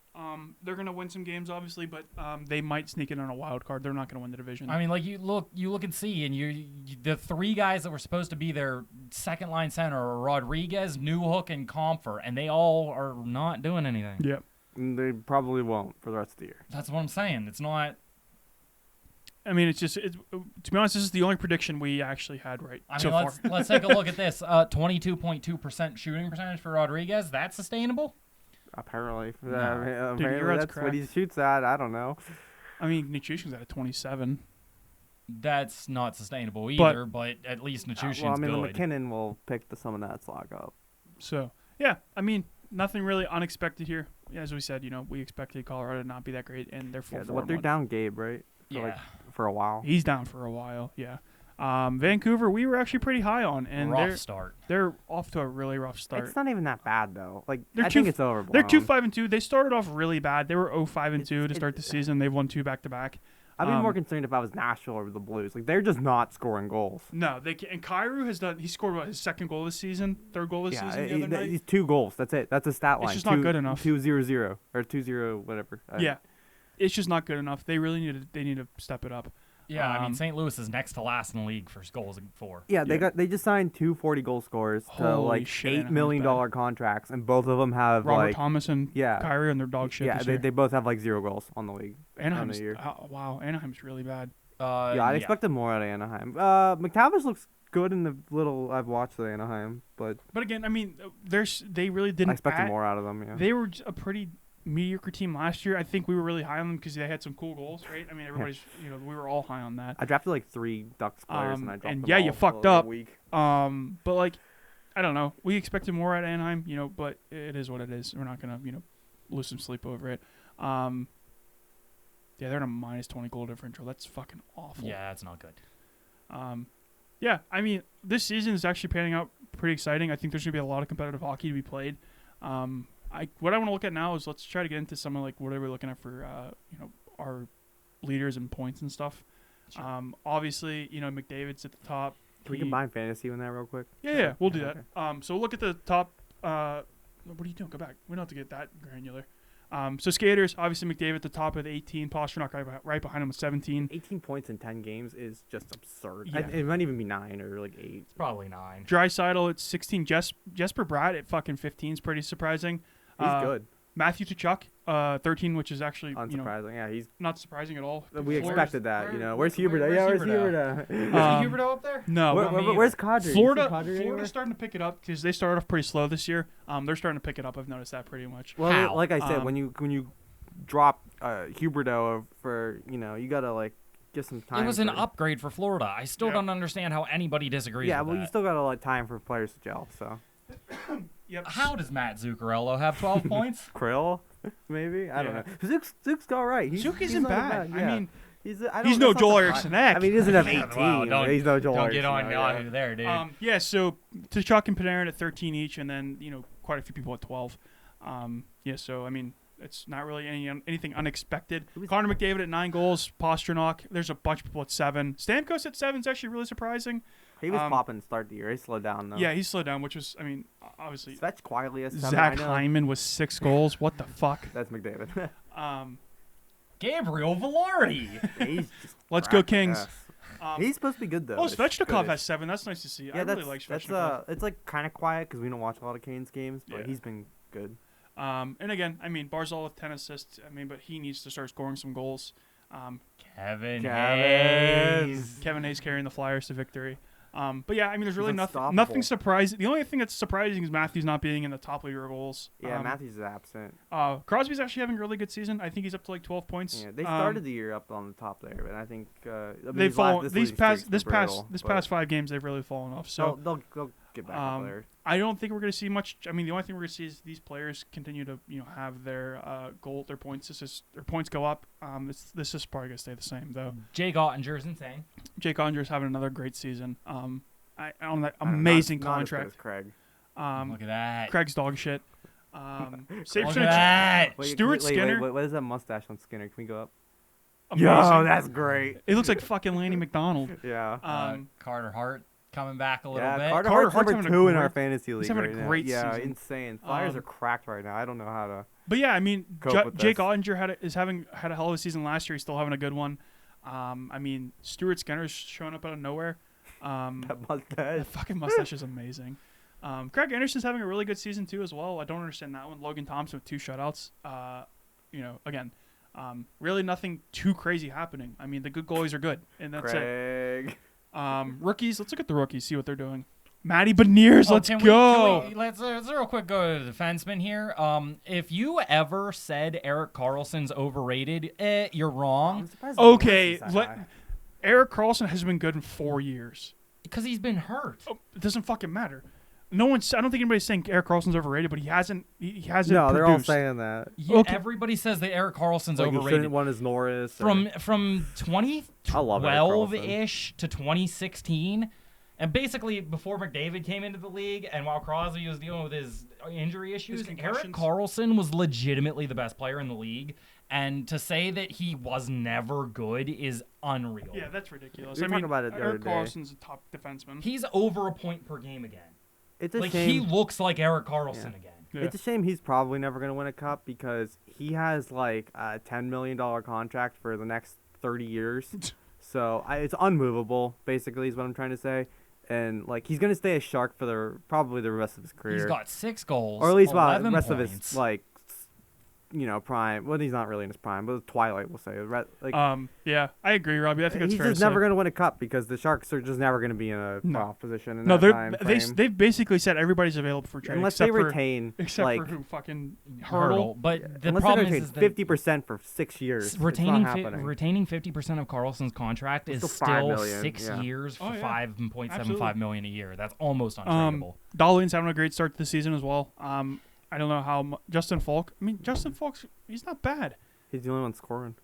They're going to win some games, obviously, but they might sneak in on a wild card. They're not going to win the division. I mean, like, you look and see, and the 3 guys that were supposed to be their second-line center are Rodriguez, Newhook, and Comfer, and they all are not doing anything. yeah. And they probably won't for the rest of the year. That's what I'm saying. It's not... I mean, to be honest, this is the only prediction we actually had right I mean, so far. let's take a look at this. 22.2% shooting percentage for Rodriguez. That's sustainable? Apparently. No. Dude, Apparently your odds that's what he shoots at. I don't know. I mean, Nichushkin's at a 27. That's not sustainable either, but at least Nichushkin's Well, I mean, good. the McKinnon will pick some of that slack up. So, yeah, I mean, nothing really unexpected here. As we said, we expected Colorado to not be that great, and they're 4-4. What they're down Gabe, right? Yeah. For a while. He's down for a while, yeah. Vancouver, we were actually pretty high on, and rough start. they're off to a really rough start. It's not even that bad though. Like They're I two- think it's overblown. They're 2-5-2. They started off really bad. They were 0-5-2 to start the season. They've won 2 back-to-back. I'd be more concerned if I was Nashville or the Blues. Like they're just not scoring goals. No, they can, and Kyrou has done. He scored his 2nd goal this season, 3rd goal this season the other night. He's 2 goals. That's it. That's a stat line. It's just not good enough. 2-0-0 or 2-0 whatever. Yeah, it's just not good enough. They really need to step it up. Yeah, I mean, St. Louis is next to last in the league for goals for. Yeah, they just signed 2 40-goal scorers to Holy like shit, $8 Anaheim's million bad. contracts, and both of them have Robert like Thomas and yeah. Kyrou and their dog shit. yeah, this they year. both have like 0 goals on the league. Anaheim's on the year. wow, Anaheim's really bad. Yeah, I'd expected more out of Anaheim. McTavish looks good in the little I've watched of Anaheim, but But again, I mean, they really didn't. I expected more out of them. Yeah. They were a pretty mediocre team last year. I think we were really high on them because they had some cool goals, right? I mean, everybody's, we were all high on that. I drafted like 3 Ducks players and I dropped and them yeah, all you for fucked like up. a week. But like, I don't know. We expected more out of Anaheim, but it is what it is. We're not gonna, lose some sleep over it. Yeah, they're in a minus 20 goal differential. That's fucking awful. Yeah, that's not good. Yeah, I mean, this season is actually panning out pretty exciting. I think there's gonna be a lot of competitive hockey to be played. What I want to look at now is let's try to get into some of like what are we looking at for our leaders and points and stuff. Sure. Obviously, McDavid's at the top. Can we combine fantasy with that real quick? Yeah, we'll do that. Okay. So we'll look at the top. What are you doing? Go back. We don't have to get that granular. So skaters, obviously McDavid at the top with 18, Pasternak right behind him with 17. 18 points in 10 games is just absurd. Yeah. It might even be 9 or like 8. It's probably 9. Draisaitl at 16. Jesper Bratt at fucking 15 is pretty surprising. He's good. Matthew Tkachuk, 13, which is actually Unsurprising. Yeah, he's. not surprising at all. We expected that. Where's where's Huberto? Yeah, where's Huberto? Huberto? Is Huberto up there? No, Where's Kadri? Florida's starting to pick it up because they started off pretty slow this year. They're starting to pick it up. I've noticed that pretty much. Well, How? like I said, when you drop Huberto for you gotta like give some time. It was an for- upgrade for Florida. I still Yeah. don't understand how anybody disagrees Yeah, with well, that. you still gotta like time for players to gel. So Yep. How does Matt Zuccarello have 12 points? Krill, maybe I don't Yeah. know. Zook's all right. Zook he's isn't not bad. Yeah. I mean, he's no he's no Joel Eriksson Ek. I mean, he doesn't have Yeah, 18. wow, he's no Joel Don't get Eriksson, on yeah. Yahoo there, dude. yeah. So Tkachuk and Panarin at 13 each, and then quite a few people at 12. Yeah. So I mean, it's not really anything unexpected. Connor McDavid at 9 goals. Pasternak. There's a bunch of people at 7. Stamkos at 7 is actually really surprising. He was popping to start the year. He slowed down though. Yeah, he slowed down, which was, I mean, obviously. Svetch quietly at 7. Zach I know. Hyman was 6 goals. What the fuck? That's McDavid. Gabriel Velarde. He's just Let's go cracked Kings. ass. He's supposed to be good though. Oh, It's Svechnikov good. has 7. That's nice to see. I really like that's Svechnikov. it's like kind of quiet because we don't watch a lot of Canes games, but Yeah. he's been good. And again, I mean, Barzal with 10 assists. I mean, but he needs to start scoring some goals. Kevin Kevin. Hayes. Kevin Hayes carrying the Flyers to victory. But yeah, I mean, there's really He's nothing unstoppable. surprising. The only thing that's surprising is Matthews not being in the top leader of goals. Yeah, Matthews is absent. Crosby's actually having a really good season. I think he's up to like 12 points. Yeah, they started the year up on the top there, but I think They've fallen. These past 5 games, they've really fallen off. So they'll get back up there. I don't think we're going to see much. I mean, the only thing we're going to see is these players continue to, have their their points go up. This is probably going to stay the same though. Jake Ottinger's insane. Jake Ottinger's having another great season. On that amazing contract. Not as good as Craig. Look at that. Craig's dog shit. Save Look at that. Stuart Skinner. Wait, what is that mustache on Skinner? Can we go up? Amazing. Yo, that's great. It looks like fucking Lanny McDonald. Yeah. Carter Hart coming back a little bit. Carter Hart's Hart's having number a 2 in great- our fantasy league he's having a right now. great Yeah, season. insane. Flyers are cracked right now. I don't know how to. But yeah, I mean, Cope with Jake this. Ottinger had a hell of a season last year. He's still having a good one. I mean, Stuart Skinner's showing up out of nowhere. That mustache. That fucking mustache is amazing. Craig Anderson's having a really good season too as well. I don't understand that one. Logan Thompson with 2 shutouts. Again, really nothing too crazy happening. I mean, the good goalies are good, and that's it. Rookies. Let's look at the rookies. See what they're doing. Matty Beniers. Let's go. Let's real quick go to the defenseman here. If you ever said Erik Karlsson's overrated, you're wrong. I'm surprised the Okay, Norris is that high. Eric Carlson has been good in 4 years. Because he's been hurt. Oh, it doesn't fucking matter. I don't think anybody's saying Erik Karlsson's overrated, but he hasn't. He hasn't. No, they're all produced. saying that. Yeah, Okay. everybody says that Erik Karlsson's Like he overrated. shouldn't won his Norris. From I love Erik 2012-ish to 2016, and basically before McDavid came into the league, and while Crosby was dealing with his injury issues, Erik concussions. Karlsson was legitimately the best player in the league. And to say that he was never good is unreal. Yeah, that's ridiculous. We were I mean, talking about it the Erik other day. Karlsson's a top defenseman. He's over a point per game again. It's a Like shame. he looks like Erik Karlsson Yeah. again. Yeah. It's a shame he's probably never going to win a cup because he has like a $10 million contract for the next 30 years. So it's unmovable, basically, is what I'm trying to say. And like he's going to stay a Shark for probably the rest of his career. He's got 6 goals, or at least the 11 rest points. of his like prime. Well, he's not really in his prime, but twilight, we'll say. Like, Yeah, I agree, Robbie. I think that's he's fair just to never say. going to win a cup because the Sharks are just never going to be in a No. playoff position in No, that time frame. they've basically said everybody's available for trade Unless except they for, retain, except like, for who fucking Hurdle. Hurdle. But the unless problem they is retain that 50% for 6 years. It's not retaining happening. retaining 50% of Karlsson's contract It's is still $5 still million, 6 yeah. years for Oh, yeah. $5.75 Absolutely. million a year. That's almost untradeable. Dahlin's having a great start to the season as well. I don't know how Justin Falk. I mean, Justin Falk's he's not bad. He's the only one scoring.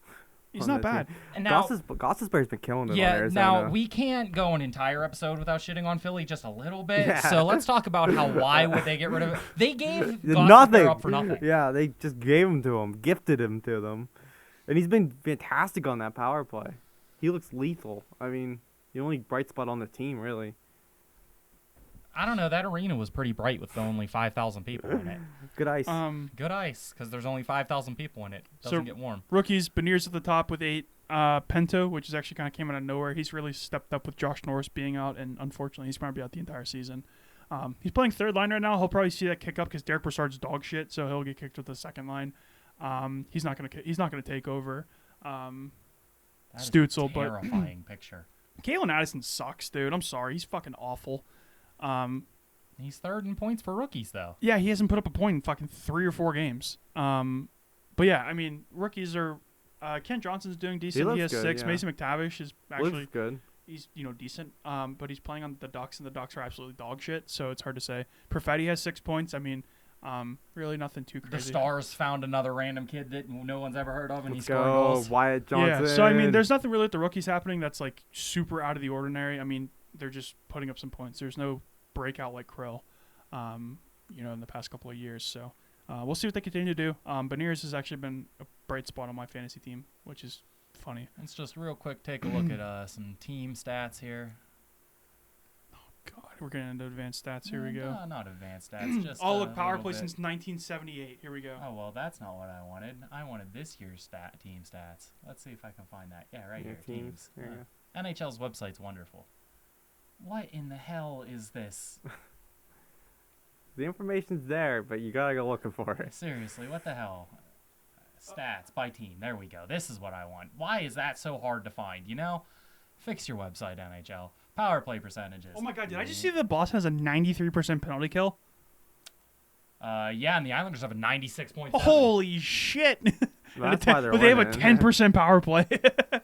He's on not that bad. team. And now, Gossesberry's been killing it on yeah, Arizona. now we can't go an entire episode without shitting on Philly just a little bit. Yeah. So let's talk about why would they get rid of it? They gave Nothing. Gossesberry up for nothing. Yeah, they just gave him to him, gifted him to them. And he's been fantastic on that power play. He looks lethal. I mean, the only bright spot on the team, really. I don't know. That arena was pretty bright with only 5,000 people in it. Good ice. Good ice, because there's only 5,000 people in it. Doesn't get warm. Rookies, Beniers at the top with 8. Pento, which is actually kind of came out of nowhere. He's really stepped up with Josh Norris being out, and unfortunately, he's probably out the entire season. He's playing third line right now. He'll probably see that kick up because Derek Brassard's dog shit, so he'll get kicked with the second line. He's not gonna take over. That is a Stutzel, but terrifying picture. Kalen Addison sucks, dude. I'm sorry, he's fucking awful. He's third in points for rookies, though. Yeah, he hasn't put up a point in fucking 3 or 4 games. But yeah, I mean, rookies are. Kent Johnson's doing decent. He has looks good, 6. yeah. Mason McTavish is actually Looks good. he's decent. But he's playing on the Ducks, and the Ducks are absolutely dog shit. So it's hard to say. Perfetti has 6 points. I mean, really nothing too crazy. The Stars found another random kid that no one's ever heard of, and he Let's scored go, goals. Wyatt Johnson. Yeah. So I mean, there's nothing really with the rookies happening that's like super out of the ordinary. I mean, they're just putting up some points. There's no breakout like Krill, in the past couple of years. So we'll see what they continue to do. Beniers has actually been a bright spot on my fantasy team, which is funny. Let's just real quick take a look at some team stats here. God, we're getting into advanced stats. Here we go. No, not advanced stats. Just Oh, look, a power little play bit. since 1978. Here we go. Oh well, that's not what I wanted. I wanted this year's team stats. Let's see if I can find that. Yeah, right Yeah, here. teams. Teams. There you NHL's website's wonderful. What in the hell is this? The information's there, but you gotta go looking for it. Seriously, what the hell? Stats by team. There we go. This is what I want. Why is that so hard to find? Fix your website, NHL. Power play percentages. Oh my God, did I just see that Boston has a 93% penalty kill? Yeah, and the Islanders have a 96.7. Holy shit! That's why they're but they have a winning. 10% power play.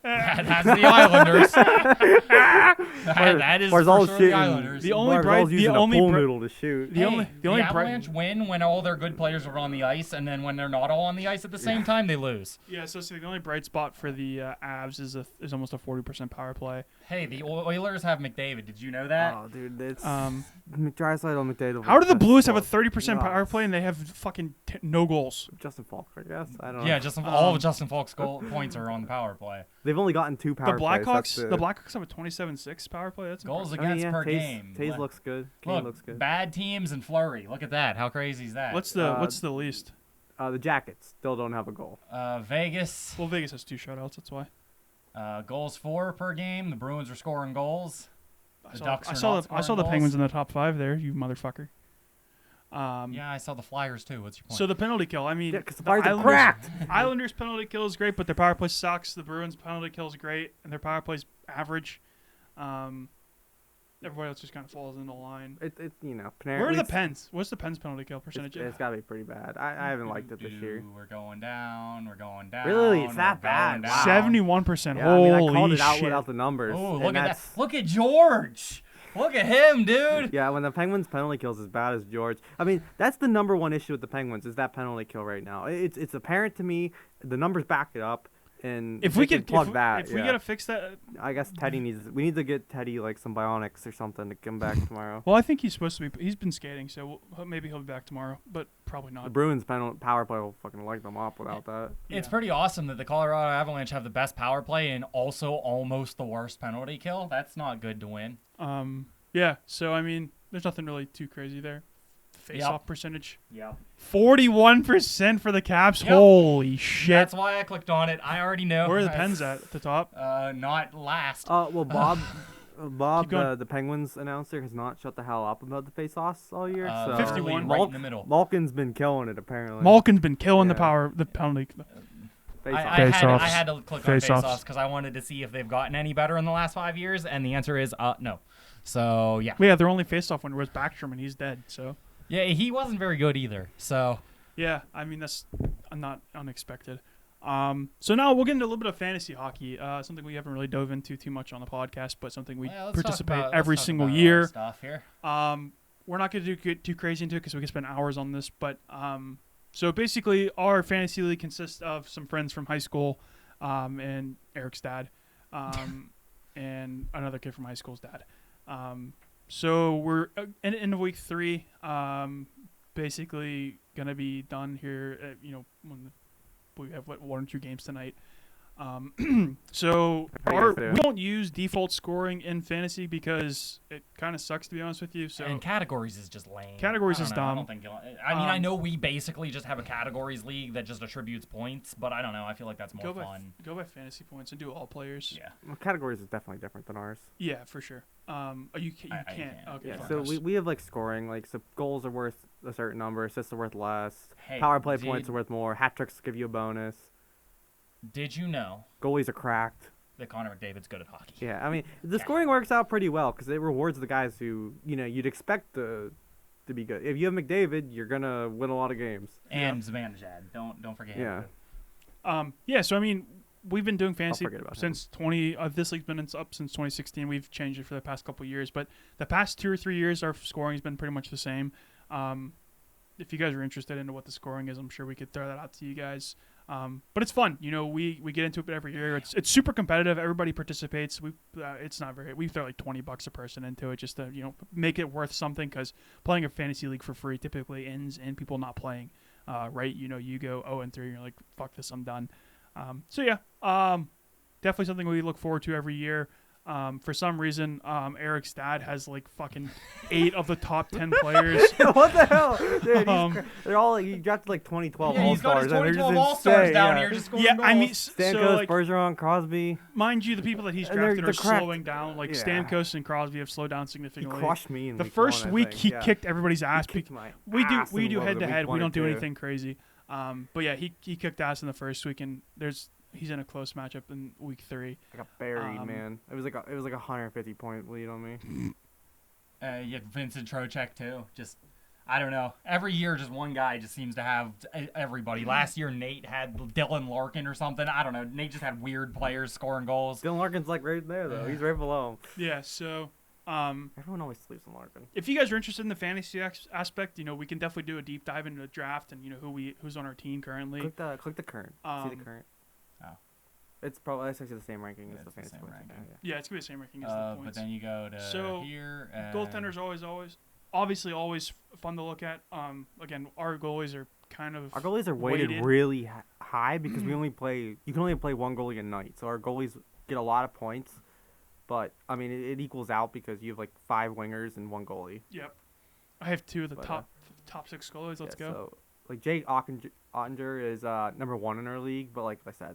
That's the Islanders. That's That is for Barzal's sure shooting. the Islanders. The only Barzal's bright- using the only a pool bright- noodle to shoot. The only the bright- Avalanche win when all their good players are on the ice, and then when they're not all on the ice at the same time, they lose. Yeah, so the only bright spot for the Avs is almost a 40% power play. Hey, the Oilers have McDavid. Did you know that? Oh, dude, it's Um, Draisaitl, McDavid. How do the that's Blues have a close. 30% power Nuts. play and they have fucking no goals? Justin Falk, I guess. I don't know. Yeah, all of Justin Falk's points are on the power play. They've only gotten 2 power The plays. Blackhawks, That's the Blackhawks have a 27-6 power play. That's Goals impressive. against per Taze, game. Taze looks good. Kane Look, looks good. bad teams and Flurry. Look at that. How crazy is that? What's the least? The Jackets still don't have a goal. Vegas? Well, Vegas has 2 shutouts. That's why. Goals 4 per game. The Bruins are scoring goals. The Ducks are I not saw the scoring goals. Penguins in the top 5 there. You motherfucker. Yeah, I saw the Flyers too. What's your point? So the penalty kill. I mean, Yeah, because the Flyers are cracked. Islanders penalty kill is great, but their power play sucks. The Bruins penalty kill is great, and their power play's average. Everybody else just kind of falls into line. It you know. Where are the Pens? What's the Pens penalty kill percentage? It's got to be pretty bad. I haven't liked it this year. We're going down. We're going down. Really? It's that we're going bad? down. Wow. 71%. Yeah, I mean, I Holy called it out shit. without the numbers. Oh, and look at that! that's- Look at George. Look at him, dude. Yeah, when the Penguins penalty kills as bad as George. I mean, that's the number one issue with the Penguins is that penalty kill right now. It's apparent to me. The numbers back it up. And If they we can could plug that, if we yeah. gotta fix that. I guess Teddy needs. We need to get Teddy like some bionics or something to come back tomorrow. Well, I think he's supposed to be. He's been skating, so maybe he'll be back tomorrow, but probably The not. Bruins power play will fucking light them up without that. It's Yeah. pretty awesome that the Colorado Avalanche have the best power play and also almost the worst penalty kill. That's not good to win. Yeah. So I mean, there's nothing really too crazy there. Face-off percentage. Yeah. 41% for the Caps. Yep. Holy shit. That's why I clicked on it. I already know. Where are the Pens at the top? Not last. Well, Bob, Keep going. the Penguins announcer, has not shut the hell up about the face-offs all year. so 51. right in the middle. Malkin's been killing it apparently. Malkin's been killing Yeah. the penalty. Face-offs. Face-offs. I had to click on Face-offs. face-offs because I wanted to see if they've gotten any better in the last 5 years, and the answer is no. So yeah. Yeah, their only face-off winner was Backstrom, and he's dead. So Yeah, he wasn't very good either. So yeah, I mean that's not unexpected. So now we'll get into a little bit of fantasy hockey. Something we haven't really dove into too much on the podcast, but something we let's talk participate about- every let's talk single about year. Stuff here. We're not going to get too crazy into it because we could spend hours on this. But so basically, our fantasy league consists of some friends from high school, and Eric's dad, and another kid from high school's dad. So we're in week 3. Basically gonna be done here. When we have 1 or 2 games tonight. So How you guys doing? we don't use default scoring in fantasy because it kind of sucks, to be honest with you. So And categories is just lame. Categories I don't is know, dumb. I don't think. I mean, I know we basically just have a categories league that just attributes points, but I don't know. I feel like that's more fun. go by fantasy points and do all players. Yeah. Well, categories is definitely different than ours. Yeah, for sure. You can't. I can't. Okay. Yeah, fine. so we have like scoring, like so goals are worth a certain number, assists are worth less, Hey, power play points are worth more, hat tricks give you a bonus, Did you know goalies are cracked. that Connor McDavid's good at hockey? Yeah, I mean the scoring works out pretty well because it rewards the guys who you'd expect to be good. If you have McDavid, you're gonna win a lot of games. And Zibanejad. Don't forget him. Yeah. Yeah. So I mean, we've been doing fantasy forget about since 20. This league's been up since 2016. We've changed it for the past couple of years, but the past 2 or 3 years, our scoring has been pretty much the same. If you guys are interested into what the scoring is, I'm sure we could throw that out to you guys. But it's fun. We get into it every year. It's super competitive. Everybody participates. It's not very. We throw like $20 a person into it just to make it worth something because playing a fantasy league for free typically ends in people not playing. Right? You go 0-3, and you're like, fuck this, I'm done. So yeah, definitely something we look forward to every year. For some reason, Eric's dad has like fucking 8 of the top 10 players. What the hell, dude? They're all he drafted like 2012 Yeah, he's got All his Stars. 2012 All-Stars down here just scoring Yeah, goals. I mean, Stamkos, so like, Bergeron, Crosby. mind you, the people that he's And they're- drafted they're are cracked. slowing down. Like Yeah. Stamkos and Crosby have slowed down He significantly. crushed me in The week first 1, I week think. he Yeah. kicked everybody's ass. He kicked my We do ass we in do week head to head. We 1 or don't do 2. anything crazy. But yeah, he kicked ass in the first week, and he's in a close matchup in week 3. I got buried, man. It was like a 150 point lead on me. Yeah, Vincent Trocheck too. I don't know. Every year, just one guy just seems to have everybody. Last year, Nate had Dylan Larkin or something. I don't know. Nate just had weird players scoring goals. Dylan Larkin's like right there though. He's right below him. Yeah. So. Everyone always sleeps on Larkin. If you guys are interested in the fantasy aspect, we can definitely do a deep dive into the draft and who's on our team currently. Click the current. See the current. Oh. It's probably actually the same ranking as the It's the fantasy same points. ranking. Yeah, it's gonna be the same ranking as the points. But then you go to here. And Goaltenders obviously always fun to look at. Again, our goalies are kind of Our goalies are weighted really high because you can only play one goalie a night. So our goalies get a lot of points, but I mean it equals out because you have like 5 wingers and 1 goalie. Yep, I have 2 of the top 6 goalies. Let's go. So like Jake Ottinger is number 1 in our league, but like I said,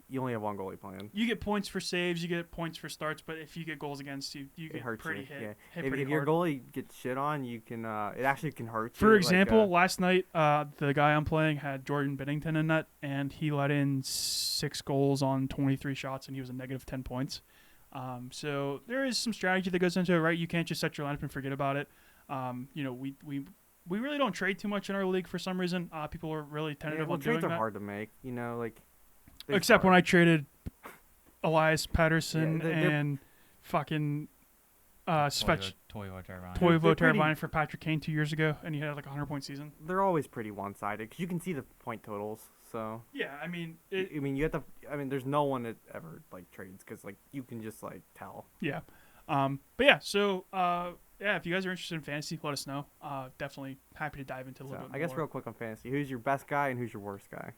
you only have 1 goalie playing. You get points for saves, you get points for starts, but if you get goals against you, you get pretty hit. Yeah. Hit If your goalie gets shit on, you can it actually can hurt you. For example, last night the guy I'm playing had Jordan Binnington in net, and he let in 6 goals on 23 shots, and he was a negative 10 points. So there is some strategy that goes into it, right? You can't just set your lineup and forget about it. We really don't trade too much in our league for some reason. People are really tentative on doing trades are that. hard to make, Except when I traded Elias Patterson they're and fucking Toivo They're Teravainen for Patrick Kane 2 years ago, and he had like a 100-point season. They're always pretty one-sided because you can see the point totals. So yeah, I mean, you have to. I mean, there's no one that ever trades because you can just tell. Yeah, but yeah. So if you guys are interested in fantasy, let us know. Definitely happy to dive into a little bit more. I guess real quick on fantasy, who's your best guy and who's your worst guy?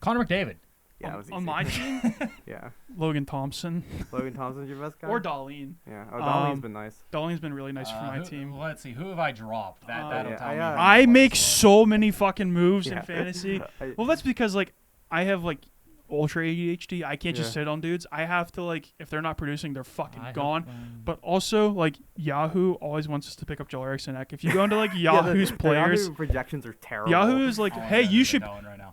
Connor McDavid. Yeah, on my team. Yeah. Logan Thompson. Logan Thompson's your best guy? Or Darlene. Yeah. Oh, Darlene's been nice. Darlene's been really nice for my team. Let's see. Who have I dropped? That'll tell me. I make so many fucking moves in fantasy. Well, that's because, I have, ultra ADHD. I can't just sit on dudes. I have to, if they're not producing, they're fucking gone. But also, Yahoo always wants us to pick up Joel Eriksson. If you go into, Yahoo's players. Yahoo projections are terrible. Yahoo's hey, you should.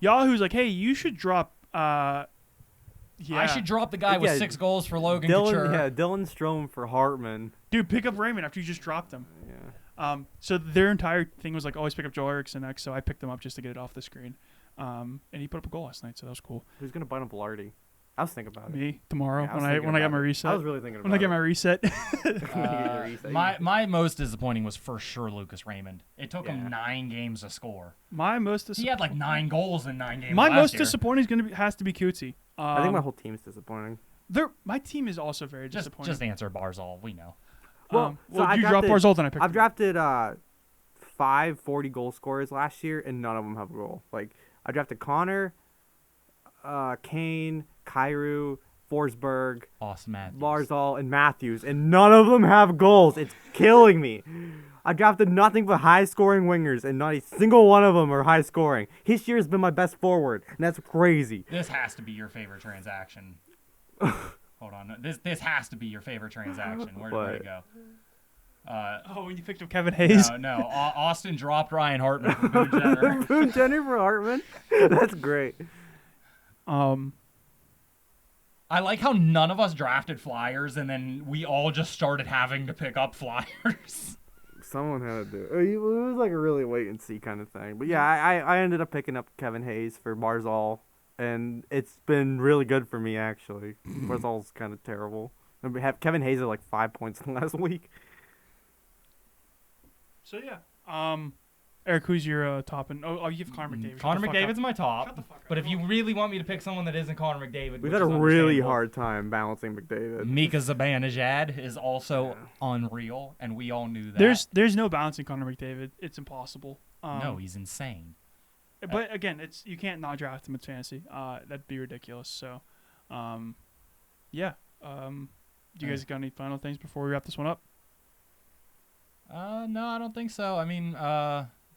Yahoo's hey, you should drop. I should drop the guy with 6 goals for Logan Couture. Yeah, Dylan Strome for Hartman. Dude, pick up Raymond after you just dropped him. Yeah. So their entire thing was always pick up Joel Eriksson next. So I picked him up just to get it off the screen. And he put up a goal last night, so that was cool. Who's gonna buy him Velarde? I was thinking about it. Me tomorrow Yeah, when I got my reset. I was really thinking about it. When I get my reset. My most disappointing was for sure Lucas Raymond. It took him 9 games to score. He had 9 goals in 9 games. My most disappointing has to be Cootsie. I think my whole team's disappointing. My team is also very disappointing. Just answer Barzal. We know. Well, you dropped Barzal, then I picked. I've drafted 5 40-goal scorers last year, and none of them have a goal. I drafted Connor, Kane, Kyrou, Forsberg, Austin Matthews, Barzal, and Matthews, and none of them have goals. It's killing me. I drafted nothing but high-scoring wingers, and not a single one of them are high-scoring. His year has been my best forward, and that's crazy. This has to be your favorite transaction. Hold on. This has to be your favorite transaction. Where'd it go? When you picked up Kevin Hayes? No. Austin dropped Ryan Hartman for Boone Jenner. Boone Jenner for Hartman? That's great. I like how none of us drafted Flyers, and then we all just started having to pick up Flyers. Someone had to do it. It was a really wait-and-see kind of thing. But yeah, I ended up picking up Kevin Hayes for Barzal, and it's been really good for me, actually. Barzal's kind of terrible. We have Kevin Hayes at 5 points in the last week. So yeah, Eric, who's your top? And you have Connor McDavid. Connor McDavid's my top. But if you really want me to pick someone that isn't Connor McDavid, we've had a really hard time balancing McDavid. Mika Zibanejad is also unreal, and we all knew that. There's no balancing Connor McDavid. It's impossible. No, he's insane. But again, you can't not draft him in fantasy. That'd be ridiculous. So, yeah. Do you guys got any final things before we wrap this one up? No, I don't think so. I mean,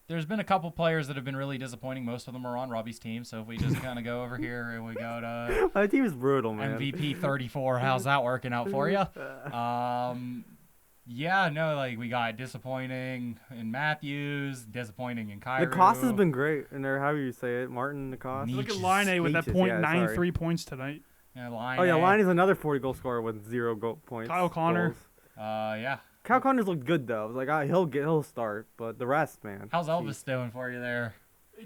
there's been a couple players that have been really disappointing. Most of them are on Robbie's team. So if we just kind of go over here and we go to my team is brutal, man. MVP 34. How's that working out for you? Yeah, no, we got disappointing in Matthews, disappointing in Kyrou. Nicoste has been great, and however you say it, Martin Nicoste. Look at Line with that .93 points tonight. Yeah, Line. Oh yeah, Line is another 40-goal scorer with 0 points. Kyle Connor. Goals. Yeah. Kyle Connors looked good though. I was like, he'll start, but the rest, man. How's jeez. Elvis doing for you there?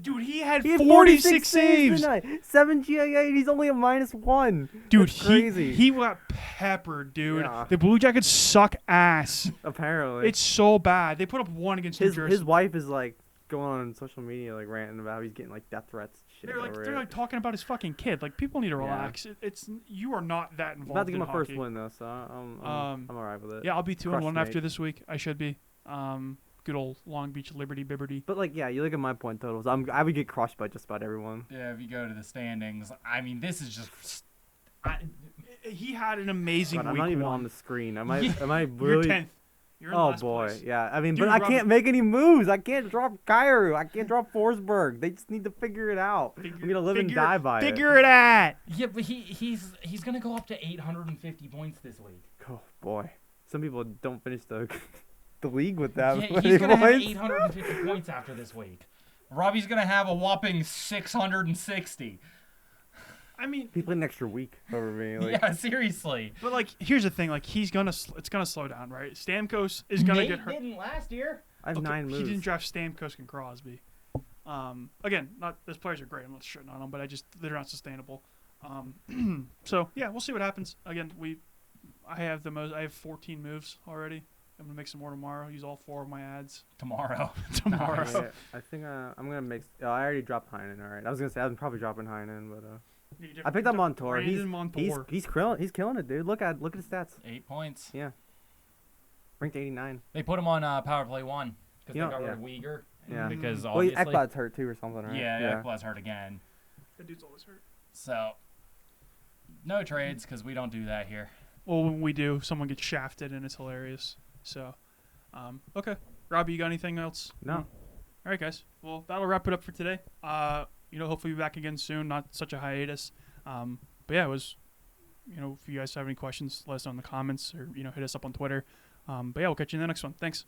Dude, he had He had 46 saves. tonight. 7 GAA. He's only a -1. Dude, That's crazy. he got peppered, dude. Yeah. The Blue Jackets suck ass. Apparently, It's so bad. They put up 1 against New Jersey. his wife is like going on social media like ranting about how he's getting like death threats. And shit over They're it. like talking about his fucking kid. Like, people need to Yeah. relax. It's you are not that I'm involved about to get in my first hockey. win though, so I'm alright with it. Yeah, I'll be 2-1 Crushed after Nate. this week. I should be. Good old Long Beach Liberty Bibberty. But like, yeah, you look at my point totals. I would get crushed by just about everyone. Yeah, if you go to the standings, I mean, this is just. He had an amazing God, I'm week not even 1. on the screen. Am I You're really? 10th. You're in Oh last boy, place. yeah. I mean, Dude, but I Robbie- can't make any moves. I can't drop Kairu. I can't drop Forsberg. They just need to figure it out. I'm gonna live and die by it. Figure it out. Yeah, but he's gonna go up to 850 points this week. Oh boy, some people don't finish the the league with that. Yeah, many he's gonna have points. 850 points after this week. Robbie's gonna have a whopping 660. I mean, He played an extra week over me. Like, Yeah, seriously. but like, here's the thing. Like, it's gonna slow down, right? Stamkos is gonna Nate get hurt. didn't last year. I have Okay, 9 moves. He didn't draft Stamkos and Crosby. Again, not those players are great. I'm not shitting on them, but they're not sustainable. So yeah, we'll see what happens. Again, I have 14 moves already. I'm gonna make some more tomorrow. Use all 4 of my ads Tomorrow. tomorrow. Nice. Yeah, I think I'm gonna make. Oh, I already dropped Heinen. All right, I was gonna say I'm probably dropping Heinen, but I picked up Montour. He's killing it, dude. Look at his stats. 8 points. Ranked 89. They put him on power play 1 because You they know, got rid yeah. of Uyghur. Yeah. Because Well, obviously. Ekblad's hurt too, or something, right? Yeah, Ekblad's hurt again. That dude's always hurt. So, no trades because we don't do that here. Well, when we do, someone gets shafted and it's hilarious. So, okay. Robbie, you got anything else? No. All right, guys. Well, that'll wrap it up for today. Hopefully be back again soon. Not such a hiatus. But yeah, it was. If you guys have any questions, let us know in the comments or hit us up on Twitter. But yeah, we'll catch you in the next one. Thanks.